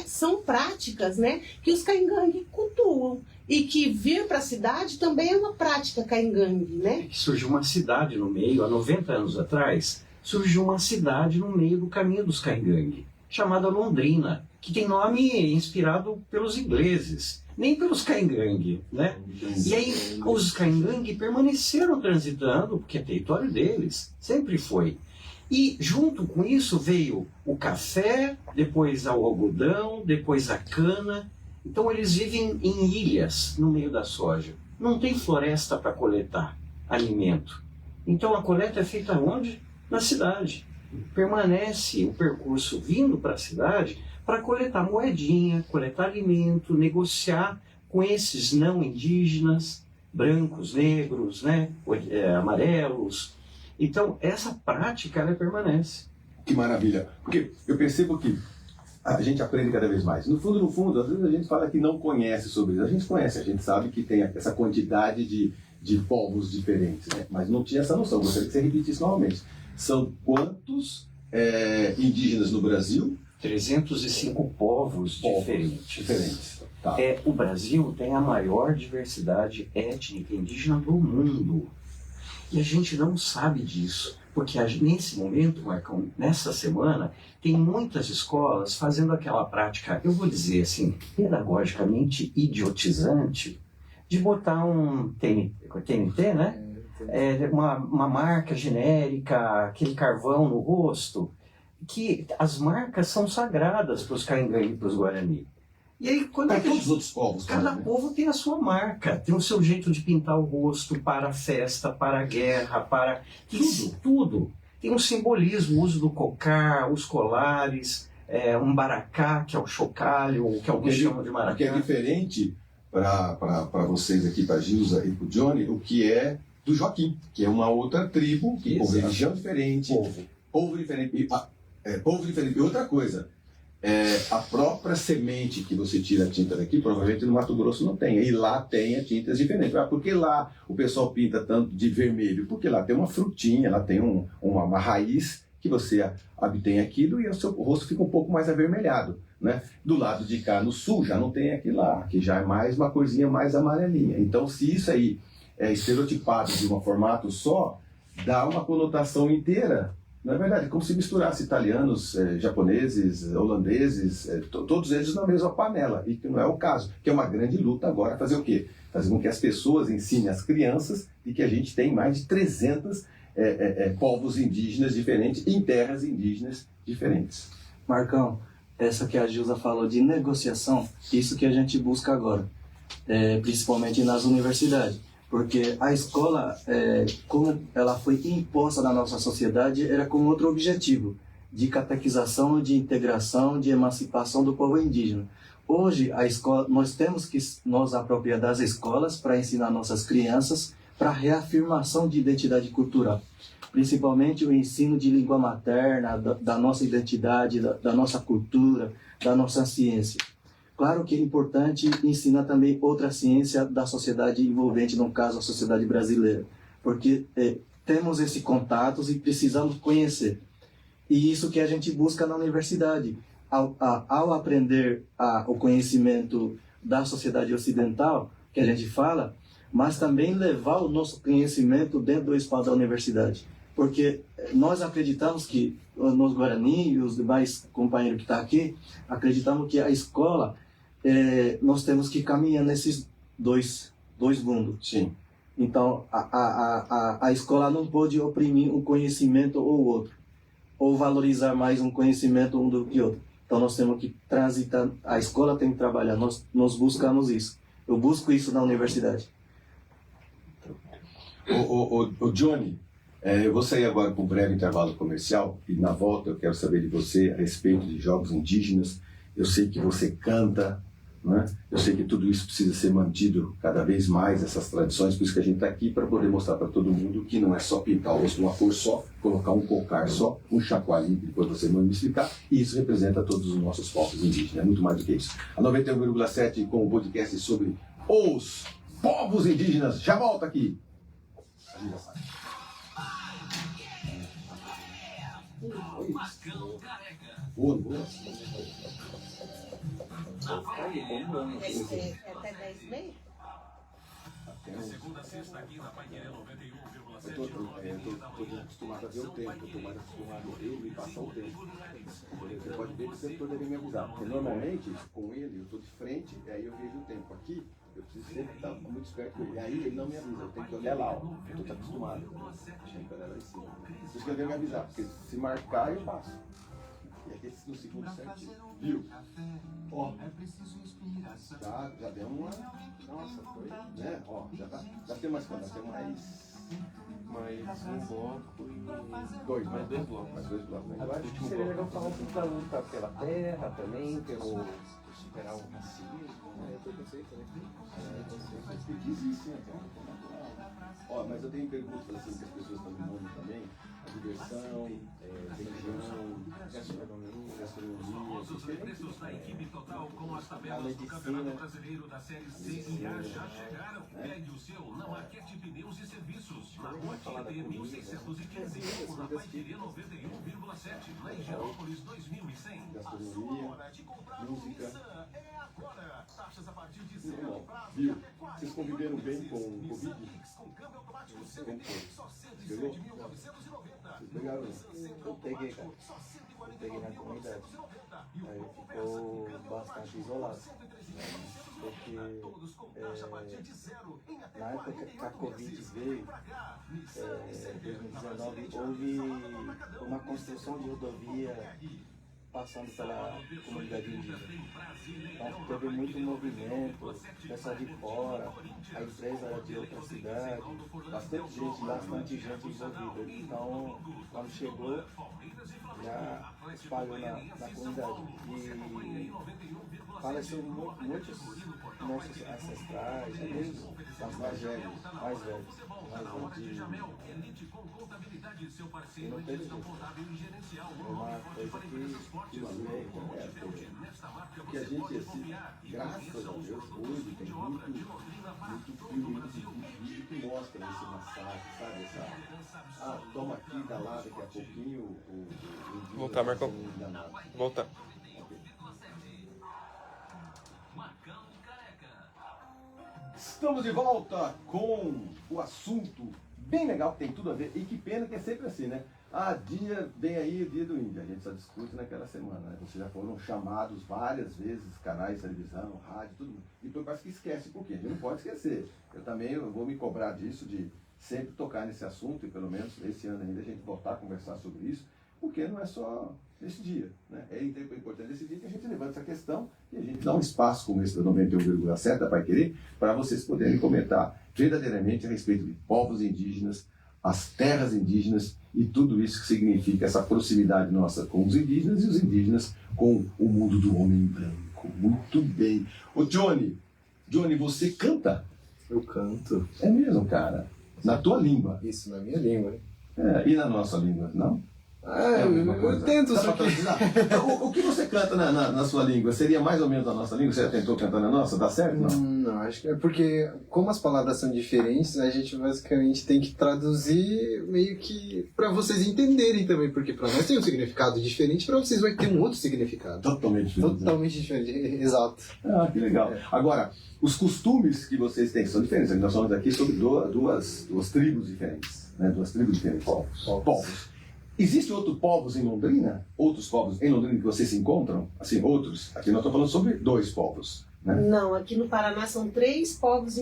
São práticas, né, que os caingangues cultuam. E que vir para a cidade também é uma prática caingangue, né? Surgiu uma cidade no meio, há 90 anos atrás, surgiu uma cidade no meio do caminho dos caingangue, chamada Londrina, que tem nome inspirado pelos ingleses, nem pelos caingangue, né? E aí os caingangue permaneceram transitando, porque é território deles, sempre foi. E junto com isso veio o café, depois o algodão, depois a cana. Então eles vivem em ilhas no meio da soja. Não tem floresta para coletar alimento. Então a coleta é feita onde? Na cidade. Permanece o percurso vindo para a cidade para coletar moedinha, coletar alimento, negociar com esses não indígenas, brancos, negros, né? Amarelos. Então essa prática ela permanece. Que maravilha. Porque eu percebo que a gente aprende cada vez mais. No fundo, às vezes a gente fala que não conhece sobre isso. A gente conhece, a gente sabe que tem essa quantidade de povos diferentes, né? Mas não tinha essa noção. Gostaria que você repetisse novamente. São quantos indígenas no Brasil? 305 povos diferentes. Tá. O Brasil tem a maior diversidade étnica indígena do mundo. E a gente não sabe disso. Porque nesse momento, Marcão, nessa semana, tem muitas escolas fazendo aquela prática, eu vou dizer assim, pedagogicamente idiotizante, de botar um TNT, né? Uma marca genérica, aquele carvão no rosto, que as marcas são sagradas para os caingangue e para os guarani. E aí, quando todos os outros povos, cada povo tem a sua marca, tem o seu jeito de pintar o rosto para a festa, para a guerra, para tudo. Tem um simbolismo, o uso do cocar, os colares, um baracá, que é o chocalho, que alguns chamam de maracá. O que é diferente para vocês aqui, para a Gilza e para o Johnny, o que é do Joaquim, que é uma outra tribo, que com religião diferente, povo diferente. Povo diferente. E outra coisa, a própria semente que você tira a tinta daqui, provavelmente no Mato Grosso não tem. E lá tem tintas diferentes. Por que lá o pessoal pinta tanto de vermelho? Porque lá tem uma frutinha, lá tem uma raiz que você obtém aquilo e o seu rosto fica um pouco mais avermelhado, né? Do lado de cá, no sul, já não tem aquilo lá, que já é mais uma corzinha mais amarelinha. Então, se isso aí é estereotipado de um formato só, dá uma conotação inteira. Na verdade, é como se misturasse italianos, japoneses, holandeses, todos eles na mesma panela, e que não é o caso, que é uma grande luta agora fazer o quê? Fazer com que as pessoas ensinem as crianças e que a gente tem mais de 300 povos indígenas diferentes em terras indígenas diferentes. Marcão, essa que a Gilza falou de negociação, isso que a gente busca agora, principalmente nas universidades. Porque a escola, como ela foi imposta na nossa sociedade, era com outro objetivo, de catequização, de integração, de emancipação do povo indígena. Hoje, a escola, nós temos que nos apropriar das escolas para ensinar nossas crianças para reafirmação de identidade cultural. Principalmente o ensino de língua materna, da nossa identidade, da nossa cultura, da nossa ciência. Claro que é importante ensinar também outra ciência da sociedade envolvente, no caso a sociedade brasileira, porque temos esses contatos e precisamos conhecer. E isso que a gente busca na universidade. Ao aprender o conhecimento da sociedade ocidental, que a gente fala, mas também levar o nosso conhecimento dentro do espaço da universidade. Porque nós acreditamos que, nos Guarani e os demais companheiros que estão aqui, acreditamos que a escola, nós temos que caminhar nesses dois mundos. Sim. Então, a escola não pode oprimir um conhecimento ou outro, ou valorizar mais um conhecimento um do que outro. Então, nós temos que transitar, a escola tem que trabalhar, nós buscamos isso. Eu busco isso na universidade. O Johnny, eu vou sair agora para um breve intervalo comercial e na volta eu quero saber de você a respeito de jogos indígenas. Eu sei que você canta, né? Eu sei que tudo isso precisa ser mantido cada vez mais, essas tradições, por isso que a gente está aqui, para poder mostrar para todo mundo que não é só pintar o rosto de uma cor só, colocar um cocar só, um chacoalhinho, depois você manda me explicar, e isso representa todos os nossos povos indígenas, é muito mais do que isso. A 91,7 com o podcast sobre os povos indígenas, já volta aqui. A gente já sabe. Boa, boa. Até 10 meses? Segunda a sexta aqui na Paiquerê 91,7. Eu tô acostumado a ver o tempo, eu tô mais acostumado a ele e passar o tempo. Você pode ver que sempre poderia me avisar, porque normalmente com ele eu tô de frente e aí eu vejo o tempo. Aqui eu preciso sempre estar muito esperto com ele. Aí ele não me avisa, eu tenho que olhar lá, ó. Eu tô acostumado. Tem que olhar lá em cima. Por isso que ele veio me avisar, porque se marcar eu passo. E aqui no segundo certinho. Viu? Ó. Já deu uma. Nossa, foi. Né? Ó, já tem mais quanto? Já tem mais um bloco e. Dois, mais dois blocos. Mais dois blocos, né? Agora acho que seria legal falar um pouco da luta pela terra também, pelo superar o racismo, né? Eu pensei também. Mas tem que existir, então. Ó, mas eu tenho perguntas assim que as pessoas estão me mandando também. A diversão, religião, gastronomia. Os preços da equipe total com as tabelas do Campeonato Brasileiro da Série C e A já chegaram. Pegue o seu na Marquete Pneus e Serviços. Na Rua Tietê 1615, ou na Paiquerê 91,7, na Higienópolis 2100. Gastronomia, música. É agora. Taxas a partir de Não, viu? Vocês conviveram bem com o Covid? Como foi? Pegou? Vocês pegaram? Eu peguei, cara. Eu peguei na comunidade. Aí ficou bastante isolado. Porque na época que a Covid veio, 2019, houve uma construção de rodovia passando pela comunidade indígena. Então teve muito movimento, pessoal de fora, a empresa era de outra cidade, bastante gente envolvida. Então, quando chegou, já espalhou na comunidade. E faleceram muitos nossos ancestrais, mais velhos. E não teve jeito. Uma coisa que Porque a gente, assim, graças a Deus, hoje tem muito filme, muito vídeo que mostra esse massacre, sabe? Toma aqui, dá lá, daqui a pouquinho o Voltar, Marcão. Voltar. Estamos de volta com o assunto bem legal, que tem tudo a ver, e que pena que é sempre assim, né? Dia vem aí o dia do índio, a gente só discute naquela semana, né? Vocês já foram chamados várias vezes, canais de televisão, rádio, tudo, e depois parece que esquece um pouquinho, a gente não pode esquecer. Eu também vou me cobrar disso, de sempre tocar nesse assunto, e pelo menos esse ano ainda a gente voltar a conversar sobre isso, porque não é só nesse dia, né? É importante esse dia que a gente levanta essa questão e a gente dá um espaço como esse da 91,7 da Paiquerê para vocês poderem comentar verdadeiramente a respeito de povos indígenas, as terras indígenas e tudo isso que significa essa proximidade nossa com os indígenas e os indígenas com o mundo do homem branco. Muito bem. Ô Johnny, você canta? Eu canto. É mesmo, cara? Na tua língua? Isso, na minha língua. E na nossa língua, não? Eu tento, só que... O que você canta na sua língua? Seria mais ou menos a nossa língua? Você já tentou cantar na nossa? Dá certo, não? Não, acho que é porque, como as palavras são diferentes, a gente basicamente tem que traduzir meio que pra vocês entenderem também, porque pra nós tem um significado diferente, pra vocês vai ter um outro significado. Totalmente diferente. Totalmente diferente, exato. Que legal. Agora, os costumes que vocês têm são diferentes. Nós falamos aqui sobre duas tribos diferentes, né? Duas tribos diferentes. Povos. Existem outros povos em Londrina? Outros povos em Londrina que vocês se encontram? Assim, outros? Aqui nós estamos falando sobre 2 povos, né? Não, aqui no Paraná são 3 povos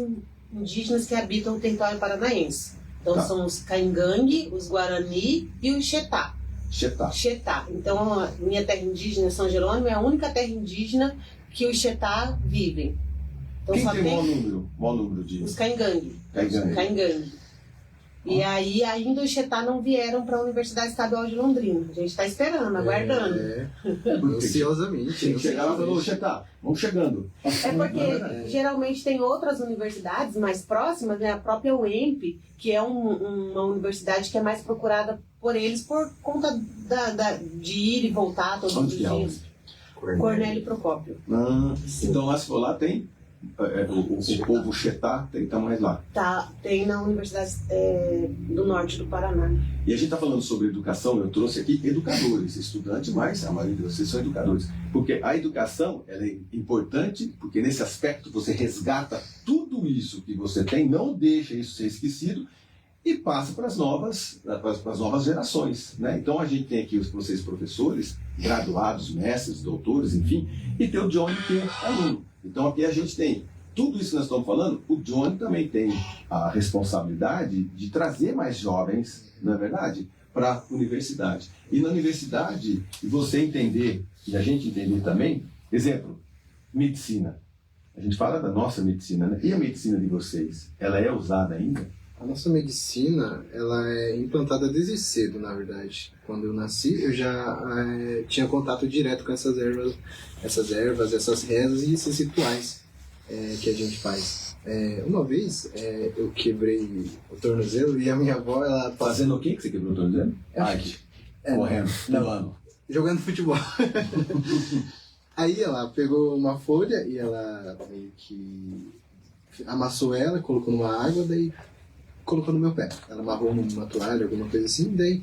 indígenas que habitam o território paranaense. Então são os Caingangue, os Guarani e os Xetá. Xetá. Então a minha terra indígena, São Jerônimo, é a única terra indígena que os Xetá vivem. Então, quem só tem o maior número de... Os Caingangue. Caingangue. E aí ainda os Chetá não vieram para a Universidade Estadual de Londrina. A gente está esperando, aguardando. Ansiosamente. Tem que chegar lá e falar, ô Chetá, vamos chegando. É porque geralmente tem outras universidades mais próximas, né? A própria UEMP, que é uma universidade que é mais procurada por eles por conta de ir e voltar todos os dias. Cornélio Procópio. Então lá se for lá tem o povo Chetá, tem que estar mais lá. Tem na Universidade do Norte do Paraná. E a gente está falando sobre educação, eu trouxe aqui educadores, estudantes, mas a maioria de vocês são educadores. Porque a educação ela é importante, porque nesse aspecto você resgata tudo isso que você tem, não deixa isso ser esquecido e passa para as novas gerações. Né? Então a gente tem aqui vocês professores, graduados, mestres, doutores, enfim, e tem o Johnny que é aluno. Então aqui a gente tem tudo isso que nós estamos falando, o Johnny também tem a responsabilidade de trazer mais jovens, não é verdade, para a universidade. E na universidade, você entender, e a gente entender também, exemplo, medicina. A gente fala da nossa medicina, né? E a medicina de vocês, ela é usada ainda? A nossa medicina, ela é implantada desde cedo, na verdade. Quando eu nasci, eu já tinha contato direto com essas ervas, essas rezas e esses rituais que a gente faz. Uma vez, eu quebrei o tornozelo e a minha avó, ela... Fazendo o quê que você quebrou o tornozelo? Arte. Correndo, pulando. Jogando futebol. Aí ela pegou uma folha e ela meio que amassou ela, colocou numa água, daí colocou no meu pé. Ela amarrou numa toalha, alguma coisa assim, daí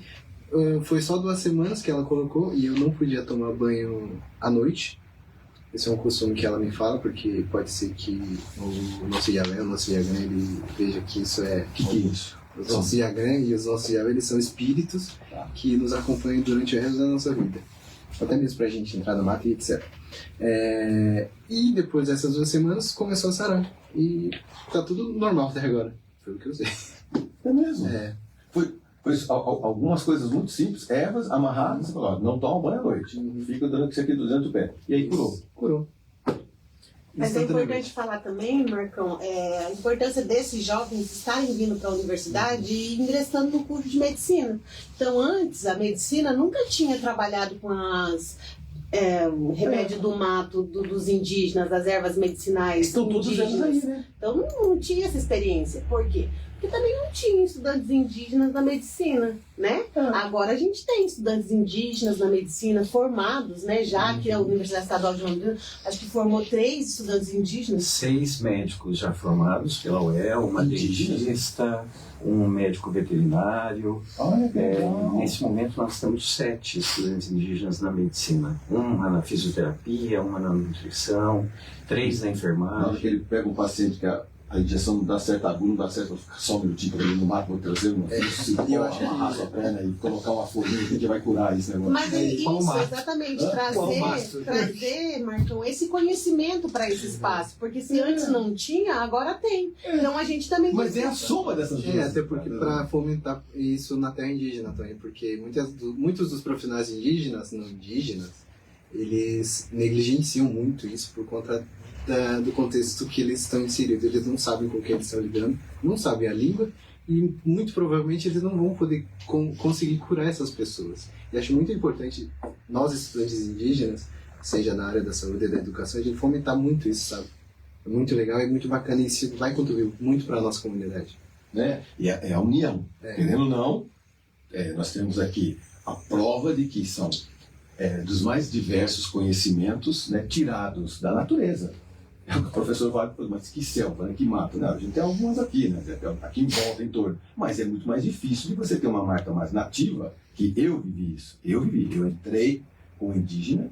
foi só 2 semanas que ela colocou e eu não podia tomar banho à noite. Esse é um costume que ela me fala, porque pode ser que o nosso Yahvé, ele veja que isso é... O que é isso? Os nossos Yahvé e os nossos Yahvé, eles são espíritos que nos acompanham durante o resto da nossa vida. Até mesmo pra gente entrar na mata e etc. E depois dessas 2 semanas começou a sarar. E tá tudo normal até agora. Foi o que eu sei. É mesmo? Foi algumas coisas muito simples, ervas amarradas, não toma banho à noite. Fica dando isso aqui dentro do pé. E aí curou. Mas é importante falar também, Marcão, a importância desses jovens estarem vindo para a universidade e ingressando no curso de medicina. Então, antes, a medicina nunca tinha trabalhado com o remédio do mato, dos indígenas, das ervas medicinais. Estão todos eles aí, né? Então, não tinha essa experiência. Por quê? Porque também não tinha estudantes indígenas na medicina, né? Agora a gente tem estudantes indígenas na medicina formados, né? Já que a Universidade Estadual de Londrina, acho que formou 3 estudantes indígenas. 6 médicos já formados pela UEL, uma dentista, um médico veterinário. Olha que legal. Nesse momento nós temos 7 estudantes indígenas na medicina. Uma na fisioterapia, uma na nutrição, 3 na enfermagem. Na hora que ele pega um paciente que a injeção não dá certo, a agulha não dá certo, vou ficar só um minutinho para ele no mato, vou trazer amarrar sua perna e colocar uma folhinha que vai curar esse negócio. Mas isso, exatamente, trazer, Marcão, esse conhecimento para esse espaço, porque se antes não tinha, agora tem. Então a gente também... Mas é a soma dessas duas. Até porque para fomentar isso na terra indígena também, porque muitos dos profissionais indígenas, não indígenas, eles negligenciam muito isso por conta do contexto que eles estão inseridos. Eles não sabem com quem eles estão lidando, não sabem a língua e muito provavelmente eles não vão poder conseguir curar essas pessoas. E acho muito importante nós, estudantes indígenas, seja na área da saúde e da educação, a gente fomentar muito isso, sabe? É muito legal, é muito bacana e isso vai contribuir muito para a nossa comunidade. Né? E é a união. Querendo ou não, nós temos aqui a prova de que são dos mais diversos conhecimentos, né, tirados da natureza. O professor fala, mas que selva, né? Que mata. Não, a gente tem algumas aqui, né? Aqui em volta, em torno. Mas é muito mais difícil de você ter uma marca mais nativa, que eu vivi isso. Eu entrei com indígena,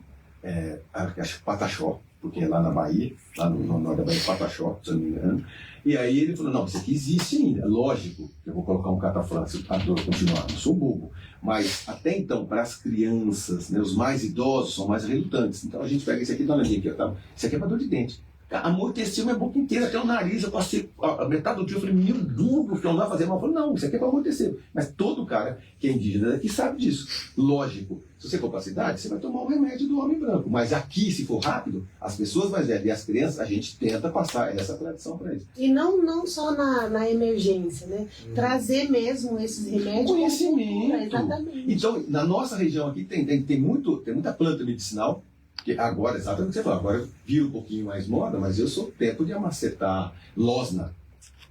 acho que Pataxó, porque é lá na Bahia, lá no norte da Bahia, Pataxó, se eu não me engano. E aí ele falou, não, isso aqui existe ainda. Lógico que eu vou colocar um cataflexo para continuar, não sou bobo. Mas até então, para as crianças, né, os mais idosos são mais relutantes. Então a gente pega esse aqui, dá uma olhadinha aqui, tá? Isso aqui é para dor de dente. Amorteceu minha boca inteira, até o nariz. Eu passei a metade do dia, eu falei, meu Deus, o que não vai fazer mal? Eu falei, não, isso aqui é para amortecer. Mas todo cara que é indígena daqui sabe disso. Lógico, se você for para a cidade, você vai tomar o remédio do homem branco. Mas aqui, se for rápido, as pessoas mais velhas e as crianças, a gente tenta passar essa tradição para eles. E não só na emergência, né? Trazer mesmo esses remédios. Conhecimento. Exatamente. Então, na nossa região aqui tem muita planta medicinal, que agora, exatamente o que você falou, agora vira um pouquinho mais moda, mas eu sou tempo de amacetar losna,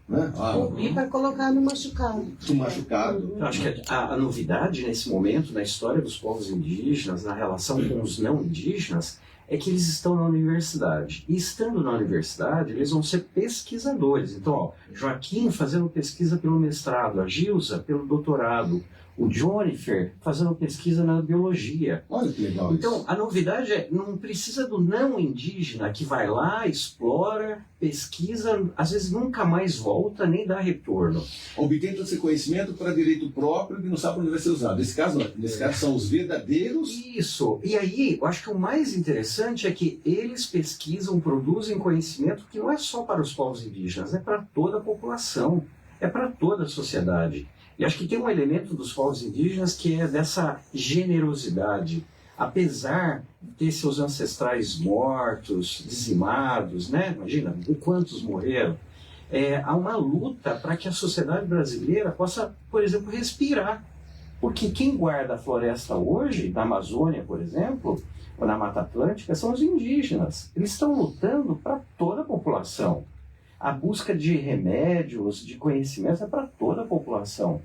né? E para colocar no machucado. No machucado. Eu acho que a novidade nesse momento, na história dos povos indígenas, na relação com os não indígenas, é que eles estão na universidade. E estando na universidade, eles vão ser pesquisadores. Então, ó, Joaquim fazendo pesquisa pelo mestrado, a Gilza pelo doutorado, o Jonifer fazendo pesquisa na biologia. Olha que legal. Então, isso. a novidade é, não precisa do não indígena que vai lá, explora, pesquisa, às vezes nunca mais volta, nem dá retorno. Obtém todo esse conhecimento para direito próprio e não sabe onde vai ser usado. Nesse caso, não. Nesse caso, são os verdadeiros. Isso. E aí, eu acho que o mais interessante é que eles pesquisam, produzem conhecimento que não é só para os povos indígenas, é para toda a população, é para toda a sociedade. E acho que tem um elemento dos povos indígenas que é dessa generosidade. Apesar de ter seus ancestrais mortos, dizimados, né? Imagina quantos morreram. Há uma luta para que a sociedade brasileira possa, por exemplo, respirar. Porque quem guarda a floresta hoje, na Amazônia, por exemplo, ou na Mata Atlântica, são os indígenas. Eles estão lutando para toda a população. A busca de remédios, de conhecimentos é para toda a população.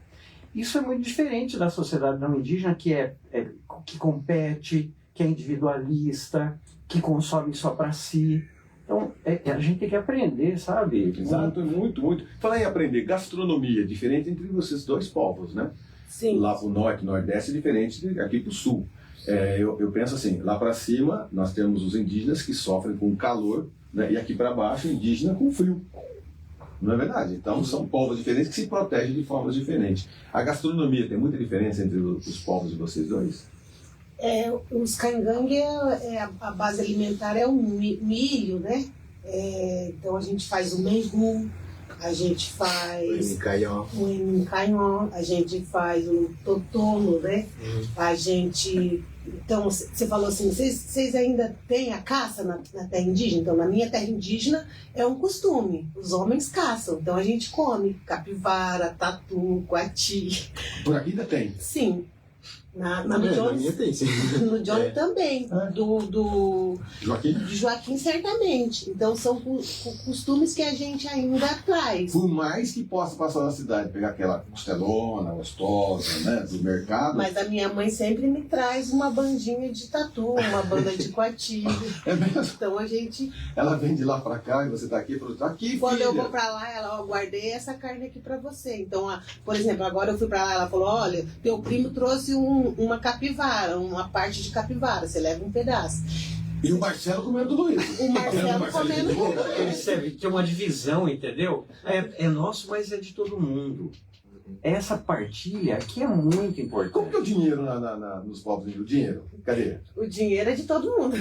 Isso é muito diferente da sociedade não indígena, que compete, que é individualista, que consome só para si. Então, a gente tem que aprender, sabe? Exato, muito, muito. Falar em aprender, gastronomia, diferente entre vocês dois povos, né? Sim. Lá para o norte, nordeste, é diferente aqui para o sul. Eu penso assim, lá para cima nós temos os indígenas que sofrem com calor, né? E aqui para baixo, indígena com frio. Não é verdade? Então são povos diferentes que se protegem de formas diferentes. A gastronomia tem muita diferença entre os povos de vocês dois? Os cangangue, a base alimentar é o milho, né? Então a gente faz o mengu, a gente faz o encaió, a gente faz o totolo, né? A gente... Então, você falou assim, vocês ainda têm a caça na terra indígena? Então, na minha terra indígena é um costume, os homens caçam, então a gente come capivara, tatu, coati. Por aqui ainda tem? Sim. Na minha tem, sim. No Johnny também, do Joaquim certamente. Então são costumes que a gente ainda traz. Por mais que possa passar na cidade, pegar aquela costelona gostosa, né, do mercado. Mas a minha mãe sempre me traz uma bandinha de tatu, uma banda de coati. É mesmo? Então a gente... Ela vem de lá pra cá e você tá aqui, aqui, quando filha. eu vou pra lá, ela, guardei essa carne aqui pra você. Então, por exemplo, agora eu fui pra lá, ela falou, olha, teu primo trouxe uma capivara, uma parte de capivara, você leva um pedaço. E o Marcelo comendo tudo isso. O Marcelo comendo tudo Percebe que é uma divisão, entendeu? É nosso, mas é de todo mundo. Essa partilha aqui é muito importante. Como que é o dinheiro nos povos indígenas? O dinheiro? Cadê? O dinheiro é de todo mundo.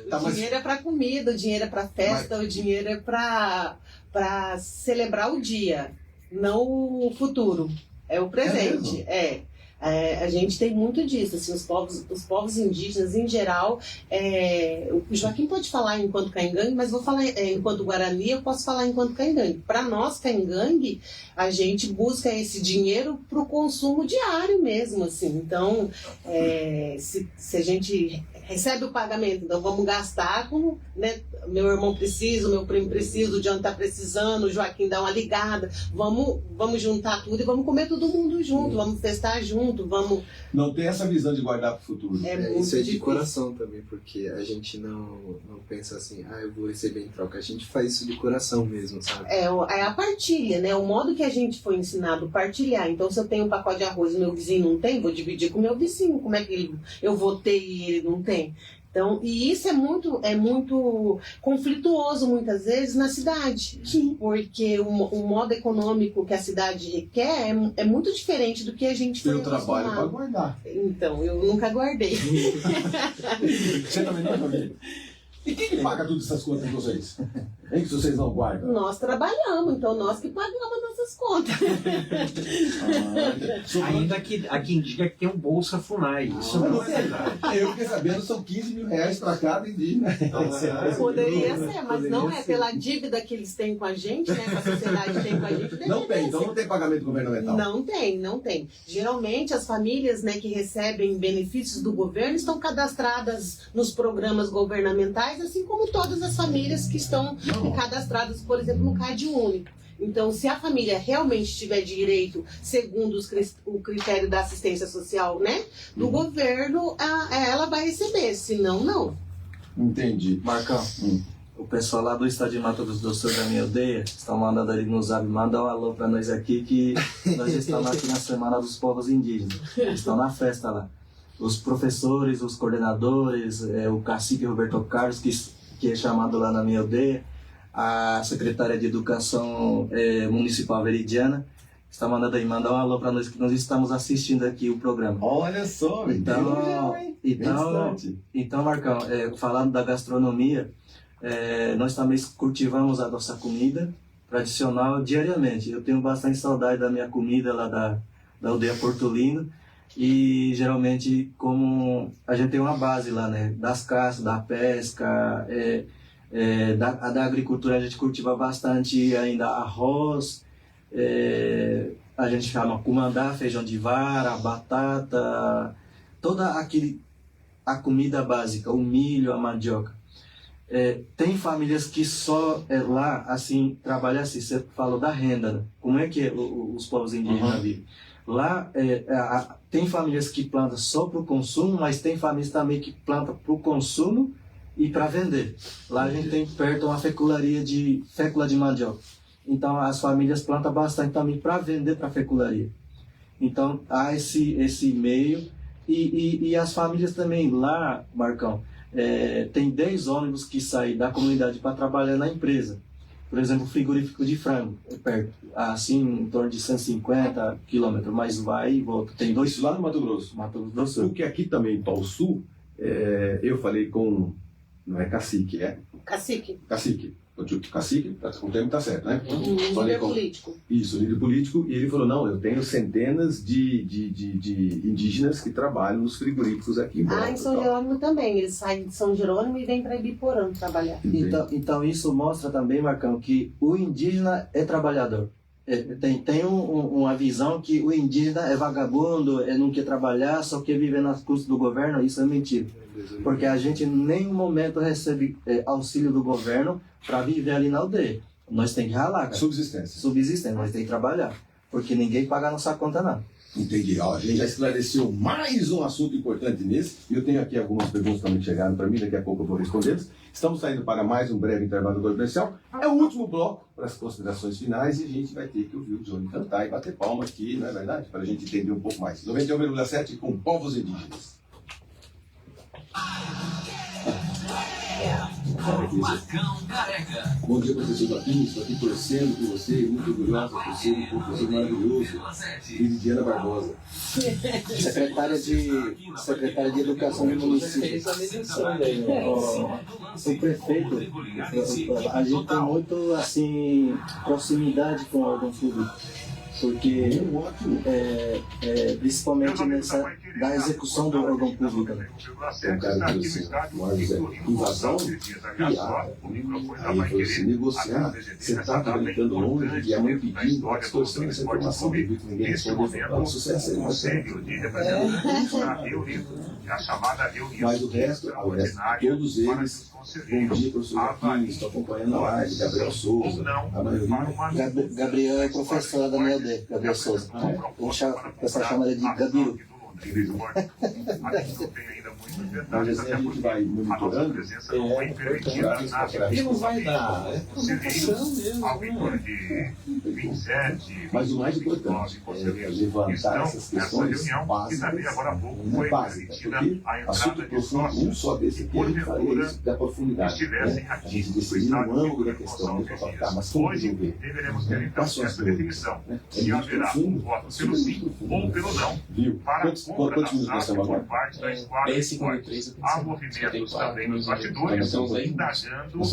Tá, O dinheiro é para comida, o dinheiro é para festa, o dinheiro é para celebrar o dia, não o futuro. É o presente. A gente tem muito disso, assim, os povos indígenas em geral. O Joaquim pode falar enquanto caingangue, mas vou falar enquanto Guarani, eu posso falar enquanto caingangue. Para nós, caingangue, a gente busca esse dinheiro para o consumo diário mesmo, assim. Então, se a gente recebe o pagamento, então vamos gastar como, né, meu irmão precisa, o meu primo precisa, o John está precisando, o Joaquim dá uma ligada, vamos juntar tudo e vamos comer todo mundo junto, vamos festar junto, vamos... Não tem essa visão de guardar para o futuro. Isso é de coração também, porque a gente não pensa assim, eu vou receber em troca, a gente faz isso de coração mesmo, sabe? É a partilha, né? O modo que a gente foi ensinado a partilhar. Então, se eu tenho um pacote de arroz e meu vizinho não tem, vou dividir com o meu vizinho. Como é que eu vou ter e ele não tem? Então, e isso é muito conflituoso muitas vezes na cidade. Sim. Porque o modo econômico que a cidade requer é muito diferente do que a gente foi Eu trabalho para acostumado. guardar. Então, eu nunca guardei. Você também não, família? E quem que paga todas essas contas de vocês? Hein, que vocês não guardam? Nós trabalhamos, então nós que pagamos nossas contas. Ainda que aqui indica que tem um Bolsa Funai. Isso não é verdade. Eu fiquei sabendo, são 15 mil reais para cada indígena. Poderia ser, mas não é pela dívida que eles têm com a gente, né? Que a sociedade tem com a gente. Não tem, então não tem pagamento governamental. Não tem, não tem. Geralmente as famílias, né, que recebem benefícios do governo estão cadastradas nos programas governamentais, assim como todas as famílias que estão cadastradas, por exemplo, no Cade Único. Então, se a família realmente tiver direito, segundo o critério da assistência social, né, do governo, ela vai receber, senão não. Entendi. Marcão, o pessoal lá do estado de Mato Grosso do Sul da minha aldeia estão mandando ali no Zap, manda um alô pra nós aqui, que nós estamos aqui na Semana dos Povos Indígenas. Eles estão na festa lá. Os professores, os coordenadores, o cacique Roberto Carlos, que é chamado lá na minha aldeia, a secretária de Educação Municipal Veridiana, está mandando aí, mandar um alô para nós, que nós estamos assistindo aqui o programa. Olha só, então Marcão, falando da gastronomia, nós também cultivamos a nossa comida tradicional diariamente. Eu tenho bastante saudade da minha comida lá da aldeia Porto Lindo, e geralmente, como a gente tem uma base lá, né, das caças, da pesca, da agricultura, a gente cultiva bastante ainda arroz, a gente chama cumandá, feijão de vara, batata, toda a comida básica, o milho, a mandioca. Tem famílias que só lá, assim, trabalham assim, você falou da renda, né? Como é que os povos indígenas vivem? Lá tem famílias que plantam só para o consumo, mas tem famílias também que plantam para o consumo e para vender. Lá a gente tem perto uma fécula de mandioca. Então as famílias plantam bastante também para vender para a fecularia. Então há esse meio. E as famílias também lá, Marcão, tem 10 ônibus que saem da comunidade para trabalhar na empresa. Por exemplo, o frigorífico de frango, perto, assim, em torno de 150 quilômetros, mas vai e volta. Tem 2 lá no Mato Grosso. Mato Grosso do Sul. Porque aqui também, para o sul, eu falei com... Não é cacique, é? Cacique. Cacique. Cacique, o termo está certo, né? Líder político. Isso, líder político. E ele falou, não, eu tenho centenas de indígenas que trabalham nos frigoríficos aqui em volta. Em São Jerônimo também. Eles saem de São Jerônimo e vêm para Ibiporã trabalhar. Então isso mostra também, Marcão, que o indígena é trabalhador. Tem uma visão que o indígena é vagabundo, não quer trabalhar, só quer viver nas custas do governo. Isso é mentira. Porque a gente em nenhum momento recebe auxílio do governo para viver ali na aldeia. Nós temos que ralar, cara. Subsistência, nós temos que trabalhar. Porque ninguém paga a nossa conta, não. Entendi. A gente já esclareceu mais um assunto importante nesse. E eu tenho aqui algumas perguntas também que chegaram para mim, daqui a pouco eu vou respondê-las. Estamos saindo para mais um breve intervalo comercial. É o último bloco para as considerações finais e a gente vai ter que ouvir o Johnny cantar e bater palma aqui, não é verdade? Para a gente entender um pouco mais. 91,7 com povos indígenas. Marcão Careca. Bom dia, professor Joaquim. Estou aqui torcendo por você, muito orgulhosa por ser um professor maravilhoso. Viridiana Barbosa. Secretária de Educação do município. O prefeito, a gente tem muito assim, proximidade com o órgão público. Porque principalmente da execução do órgão público. Né? Um cara que disse assim, invasão, piada. Aí foi assim, negociar, você está brincando longe e a mãe pedindo, distorcendo essa informação, devido que ninguém respondeu. O sucesso é mas o resto, todos eles, bom dia, professor Joaquim, estou acompanhando a live, Gabriel Souza, a maioria. Gabriel é professora da minha aldeia, Gabriel Souza. O pessoal chama ele de Gabiru. Mas assim a gente vai monitorando. E não vai dar, é provocação mesmo. Mas o mais importante é levantar essas questões básicas, porque assunto profundo, um só desse aqui, a gente faria isso da profundidade. Né? A gente decidir no âmbito da questão, né? Para falar, mas como resolver? Quais são as perguntas? É muito profundo, super muito profundo. Viu? Quantos minutos nós estamos agora? esportes. Há movimentos também nos bastidores, indagando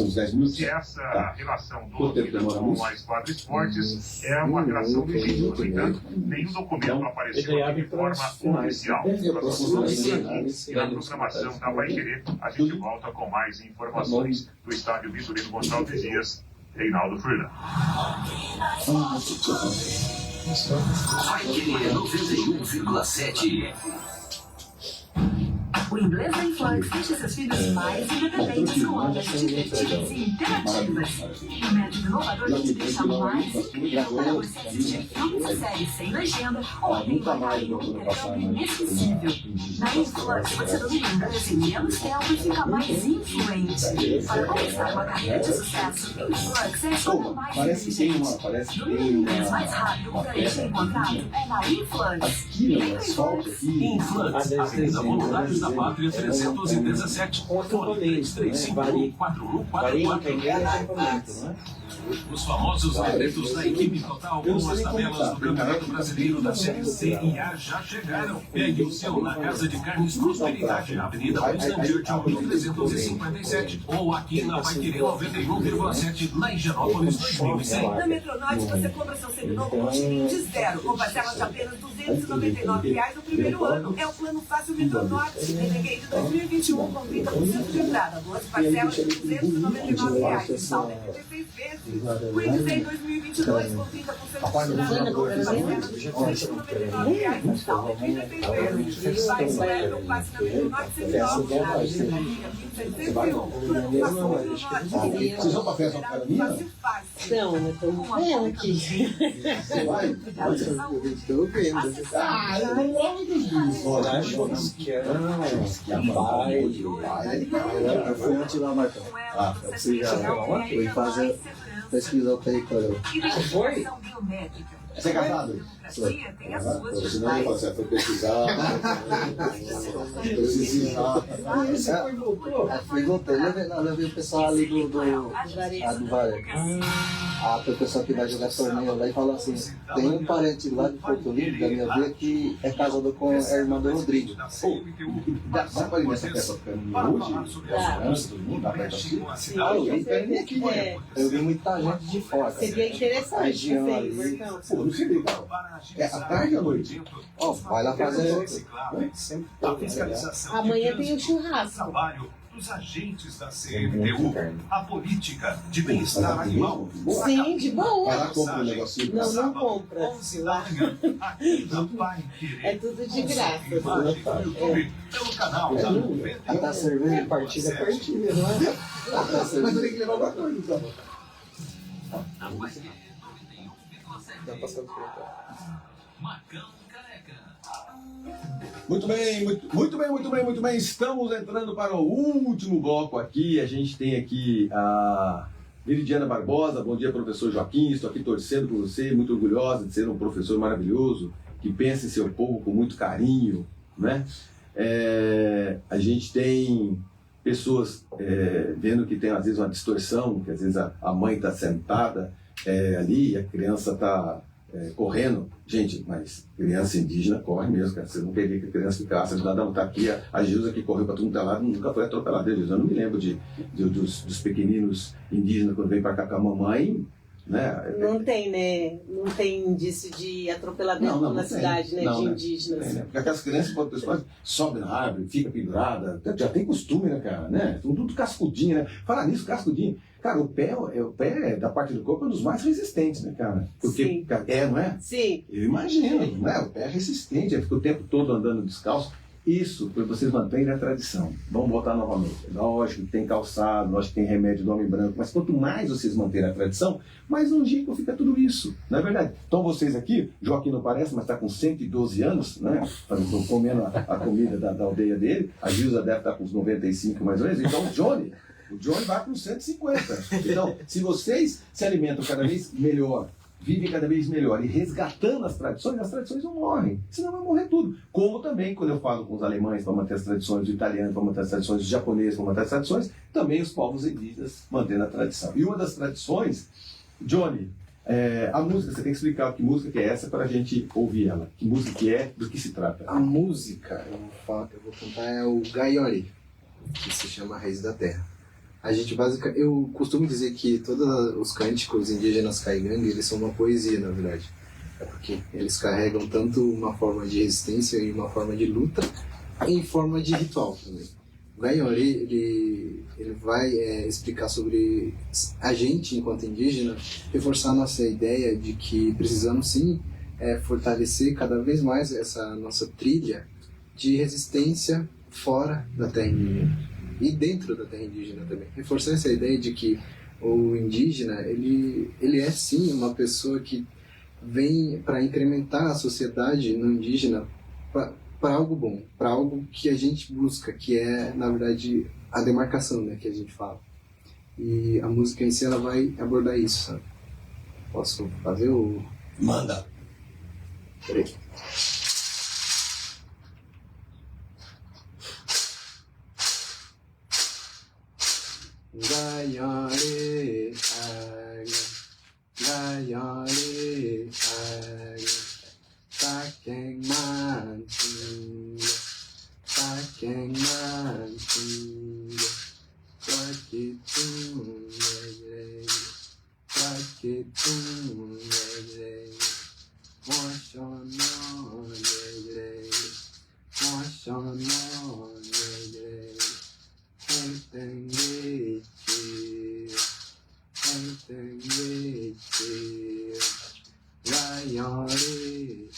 se essa relação do Londrina com a Esquadra Esportes é uma relação legítima. No entanto, nenhum documento apareceu aqui de forma oficial. E na programação da Vai Querer, a gente volta com mais informações do estádio Vitorino Gonçalves Dias, Reinaldo Furlan. Vai Querer 91,7. O inglês da Influx deixa seus filhos mais independentes com aulas divertidas e interativas. Um método inovador que te deixa mais incrível para você assistir filmes e séries sem legenda ou embarcar em um intercâmbio inesquecível. Na Influx você domina o inglês em menos tempo e fica mais influente. Para começar uma carreira de sucesso, Influx é a escolha mais inteligente. Domine o inglês mais rápido com garantia em contrato é na Influx. Influx, Avenida Voluntários da Pátria 317, fone 3351 4144. Os famosos decretos da equipe total com as tabelas do Campeonato Brasileiro da Série C e A já chegaram. Pegue o seu na Casa de Carnes Prosperidade, Avenida Winston Churchill, 1357, ou aqui na Vai Querer 91,7, na Higienópolis 2100. Na Metronorte você compra seu seminovo com tirinho de zero, com parcelas de apenas R$299 no primeiro ano. É o plano fácil Metronorte. Entreguei de 2021 com 30% de entrada, 12 parcelas de R$299, saldo em 36 vezes. Cuide em 2022 com 30% de entrada, 12 parcelas de R$299, saldo em 36 vezes. Vai escolher o passe na Metronorte Seminovos, na Avenida Liga 2701. Plano fácil Metronorte. Vocês vão pra festa da academia? Não, eu tô vendo aqui. Você vai? Estou vendo. Ah, eu não gosto disso. Olha, que é eu fui antes lá, Marcão. Você já foi fazer pesquisar o território. Foi? Você é casado? Você não ia fazer, foi pesquisar. Foi voltou. Levei o pessoal ali do Varejo. Foi o pessoal que vai jogar torneio lá e falou assim: tem um parente lá de Porto Livre, da minha via, que é casado com a irmã do Rodrigo. Dá pra ir nessa festa hoje? Dá pra ir assim? Eu vi muita gente de fora. Seria interessante. Região ali. Pô, não sei bem, cara. É à tarde ou à noite? Ó, vai lá fazer. Amanhã tem o churrasco. Dos agentes da CMTU, a política de bem-estar animal. Sim, de boa. Vai lá, compra um negocinho. Não, não compra. 11 da manhã, aqui na Vai Querer. É tudo de graça. Pelo canal da 91. Tá servindo partida, não é? Mas eu tenho que levar alguma coisa, então. Tá passando por aqui. Macão Careca. Muito bem. Estamos entrando para o último bloco aqui. A gente tem aqui a Viridiana Barbosa. Bom dia, professor Joaquim. Estou aqui torcendo por você, muito orgulhosa de ser um professor maravilhoso, que pensa em seu povo com muito carinho, né? A gente tem pessoas vendo que tem às vezes uma distorção, que às vezes a mãe está sentada ali e a criança está correndo. Gente, mas criança indígena corre mesmo, cara. Você não quer ver que a criança fica nada, não tá aqui. A Gilza que correu para tudo lado nunca foi atropelada. Eu não me lembro dos pequeninos indígenas quando vem para cá com a mamãe, né? Não tem, né? Não tem indício de atropelamento na cidade, né? De indígenas. Tem, né? Porque aquelas crianças, quando pessoas sobem na árvore, fica pendurada, já tem costume, né, cara? Né? Tudo cascudinho, né? Falar nisso, cascudinho. Cara, o pé da parte do corpo é um dos mais resistentes, né, cara? Porque Sim. Não é? Sim. Eu imagino, né? O pé é resistente, fica o tempo todo andando descalço. Isso, para vocês manterem a tradição. Vamos voltar novamente. Lógico que tem calçado, lógico que tem remédio do homem branco, mas quanto mais vocês manterem a tradição, mais longínquo fica tudo isso. Não é verdade? Então vocês aqui, Joaquim não parece, mas está com 112 anos, né? Comendo a comida da aldeia dele. A Gilza deve estar com uns 95 mais ou menos. Então o Johnny vai com 150. Então, se vocês se alimentam cada vez melhor, vivem cada vez melhor e resgatando as tradições não morrem. Senão vai morrer tudo. Como também, quando eu falo com os alemães para manter as tradições, os italianos para manter as tradições, os japoneses para manter as tradições, também os povos indígenas mantendo a tradição. E uma das tradições, Johnny, A música, você tem que explicar que música que é essa para a gente ouvir ela. Que música que é, do que se trata. A música, eu vou cantar, é o Gaiori, que se chama Raiz da Terra. A gente eu costumo dizer que todos os cânticos indígenas Caigangue, eles são uma poesia, na verdade. É porque eles carregam tanto uma forma de resistência e uma forma de luta, em forma de ritual também. O Gaiori, ele vai explicar sobre a gente, enquanto indígena, reforçar nossa ideia de que precisamos sim fortalecer cada vez mais essa nossa trilha de resistência fora da terra indígena e dentro da terra indígena também. Reforçar essa ideia de que o indígena, ele é sim uma pessoa que vem para incrementar a sociedade no indígena para algo bom, para algo que a gente busca, que é, na verdade, a demarcação, né, que a gente fala. E a música em si, ela vai abordar isso, sabe? Posso fazer o... Manda! Peraí. Gaiori, Gaiori, Takeng mantinga, Takeng mantinga, Pakitung lele, Pakitung lele, Moishono lele, Moishono lele, Entengete, Entengete, Gaiori,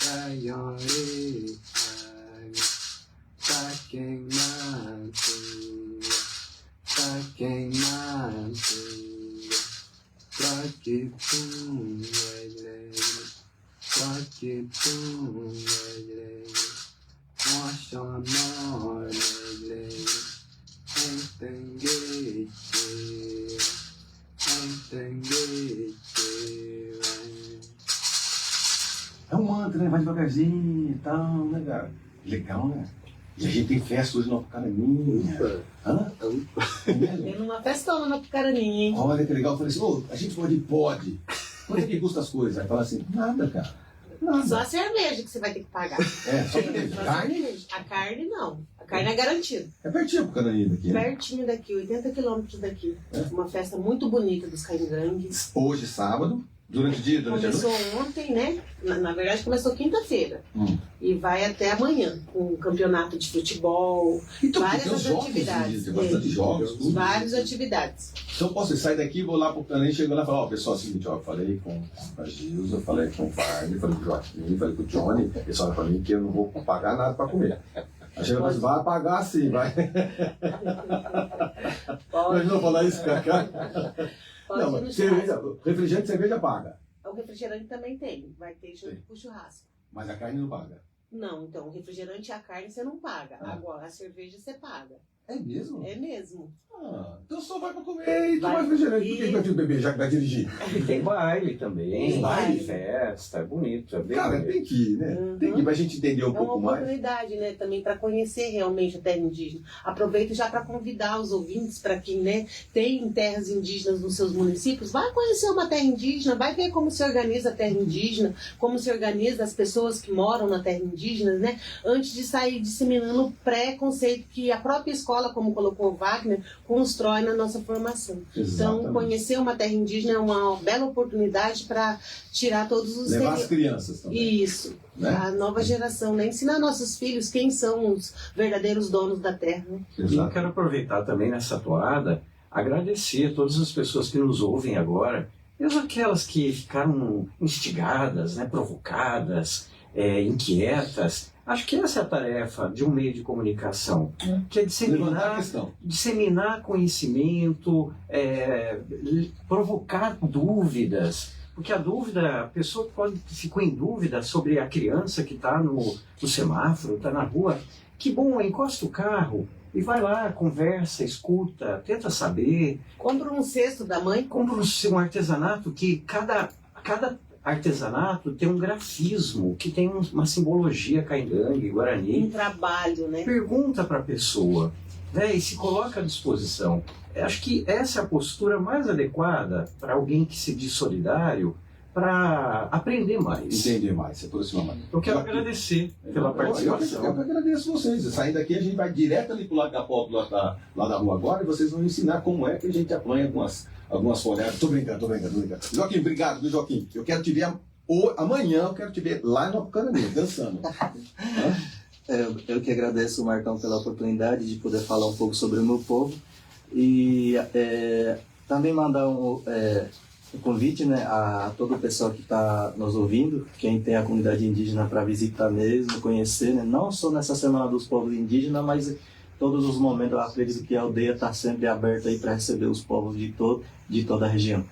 Gaiori, Takeng mantinga, Takeng mantinga, Pakitung lele, Pakitung lele, Moishono lele, Entengete, Entengete. É um mantra, né? Vai devagarzinho e tal, né, cara? Legal, né? E a gente tem festa hoje no Apucaraninha. Hã? Tem uma festona no Apucaraninha, hein? Olha que legal. Eu falei assim, ô, a gente pode? Pode. Quanto é que custa as coisas? Aí fala assim, nada, cara. Nada. Só a cerveja que você vai ter que pagar. Só a cerveja. Carne? A carne não. A carne é garantida. É pertinho pro Apucaraninha daqui, né? Pertinho daqui, 80 quilômetros daqui. Uma festa muito bonita dos Caigangues. Hoje, sábado. Durante o dia, durante a noite? Começou ontem, né? Na verdade, começou quinta-feira. E vai até amanhã, com um campeonato de futebol, então, várias atividades. Tem bastante jogos. Tudo. Várias atividades. Então, posso sair daqui, vou lá pro Canem, chego lá e falo, ó, pessoal, é o seguinte, ó, eu falei com a Gilza, eu falei com o Wagner, falei com o Joaquim, falei com o Johnny, eles falaram pra mim que eu não vou pagar nada pra comer. Aí chega assim, vai pagar sim, vai. Mas não falar isso, Cacá. Não, cerveja, refrigerante e cerveja paga. O refrigerante também tem, vai ter junto com o churrasco. Mas a carne não paga? Não, então o refrigerante e a carne você não paga. Agora a cerveja você paga. É mesmo? É mesmo. Então só vai pra comer e tomar refrigerante. Por que vai ter beber já que vai dirigir? E tem baile também. Tem baile. Festa, é bonito. É bem cara, bonito. tem que ir, né? Tem que ir pra gente entender um pouco mais. É uma oportunidade, né, também para conhecer realmente a terra indígena. Aproveito já para convidar os ouvintes, para quem, né, tem terras indígenas nos seus municípios, vai conhecer uma terra indígena, vai ver como se organiza a terra indígena, como se organiza as pessoas que moram na terra indígena, né, antes de sair disseminando o preconceito que a própria escola, como colocou o Wagner, constrói na nossa formação. Exatamente. Então, conhecer uma terra indígena é uma bela oportunidade para tirar todos os... Levar as crianças também. Isso. Né? A nova geração, né? Ensinar nossos filhos quem são os verdadeiros donos da terra. Né? E eu quero aproveitar também nessa toada, agradecer a todas as pessoas que nos ouvem agora, mesmo aquelas que ficaram instigadas, né, provocadas, inquietas. Acho que essa é a tarefa de um meio de comunicação, que é disseminar conhecimento, provocar dúvidas. Porque a dúvida, a pessoa que ficou em dúvida sobre a criança que está no semáforo, está na rua, que bom, encosta o carro e vai lá, conversa, escuta, tenta saber. Compra um cesto da mãe. Compra um artesanato que cada artesanato tem um grafismo, que tem uma simbologia caigangue, guarani. Um trabalho, né? Pergunta para a pessoa. e se coloca à disposição. Eu acho que essa é a postura mais adequada para alguém que se diz solidário, para aprender mais. Entender mais, se aproximar mais. Eu quero agradecer pela participação. Eu que agradeço vocês. Saindo daqui, a gente vai direto ali pro lado da foto lá da rua agora, e vocês vão ensinar como é que a gente apanha algumas folhadas. Tô brincando. Joaquim, obrigado, viu, Joaquim? Eu quero te ver amanhã, eu quero te ver lá no Apucarana, dançando. Eu que agradeço, Marcão, pela oportunidade de poder falar um pouco sobre o meu povo. E também mandar um convite, né, a todo o pessoal que está nos ouvindo, quem tem a comunidade indígena para visitar mesmo, conhecer, né, não só nessa Semana dos Povos Indígenas, mas todos os momentos. Eu acredito que a aldeia está sempre aberta para receber os povos de toda a região.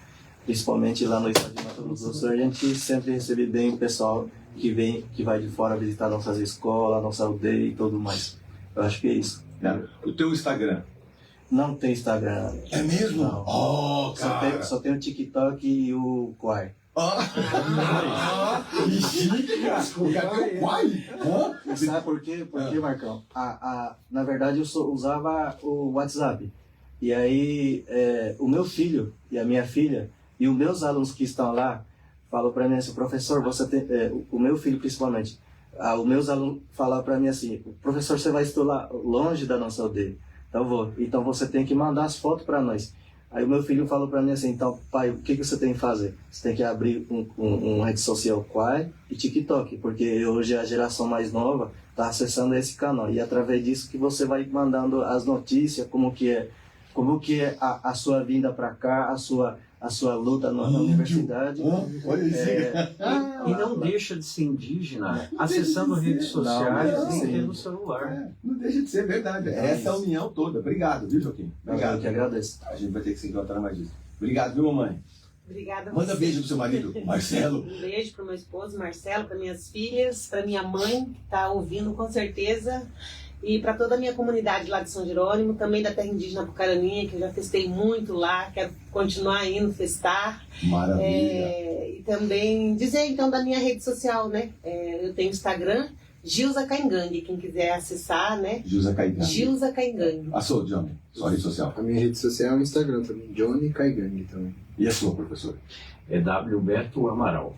Principalmente lá no estado de Mato Grosso do Sul, a gente sempre recebe bem o pessoal que vai de fora visitar nossas escolas, nossa aldeia e tudo mais. Eu acho que é isso. O teu Instagram? Não tem Instagram. É mesmo? Não. Oh, cara. Só tem o TikTok e o Quai. Que chique, cara. O cara tem o Quai? Sabe por quê? Marcão? Na verdade, eu usava o WhatsApp. E aí, o meu filho e a minha filha e os meus alunos que estão lá falam para mim assim, professor, você tem... o meu filho, principalmente, os meus alunos falam para mim assim, professor, você vai estudar longe da nossa aldeia. Então você tem que mandar as fotos para nós. Aí o meu filho falou para mim assim, então pai, o que você tem que fazer? Você tem que abrir um rede social Quai e TikTok, porque hoje a geração mais nova está acessando esse canal. E através disso que você vai mandando as notícias, como que é a sua vinda para cá, a sua luta na universidade. Olha isso. E não deixa de ser indígena acessando redes sociais e tendo celular. Não deixa de ser verdade. Essa é a união toda. Obrigado, viu, Joaquim? Obrigado. Eu que agradeço. A gente vai ter que se encontrar mais disso. Obrigado, viu, mamãe? Obrigada a Manda você. beijo pro seu marido, Marcelo. Um beijo pro meu esposo, Marcelo, para minhas filhas, para minha mãe, que está ouvindo com certeza. E para toda a minha comunidade lá de São Jerônimo, também da terra indígena Apucaraninha, que eu já festei muito lá, quero continuar indo festar. Maravilha. E também dizer então da minha rede social, né? Eu tenho Instagram, Gilza Caingangue, quem quiser acessar, né? Gilza Caingangue. Gilza Caingangue. A sua, Johnny? Sua rede social? A minha rede social é o Instagram também, Johnny Caingangue também. E a sua, professor? É W Beto Amaral.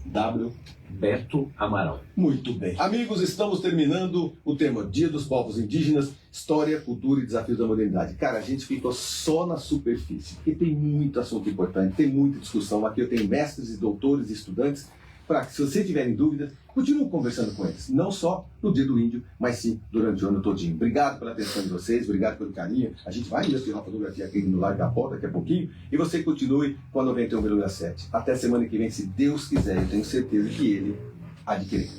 W Beto Amaral. Muito bem. Amigos, estamos terminando o tema Dia dos Povos Indígenas, História, Cultura e Desafios da Modernidade. Cara, a gente ficou só na superfície, porque tem muito assunto importante, tem muita discussão. Aqui eu tenho mestres e doutores e estudantes, para que, se vocês tiverem dúvidas, continuem conversando com eles. Não só no Dia do Índio, mas sim durante o ano todinho. Obrigado pela atenção de vocês, obrigado pelo carinho. A gente vai ainda tirar uma fotografia aqui no Largo da Porta daqui a pouquinho. E você continue com a 91,7. Até semana que vem, se Deus quiser. Eu tenho certeza que Ele há de querer.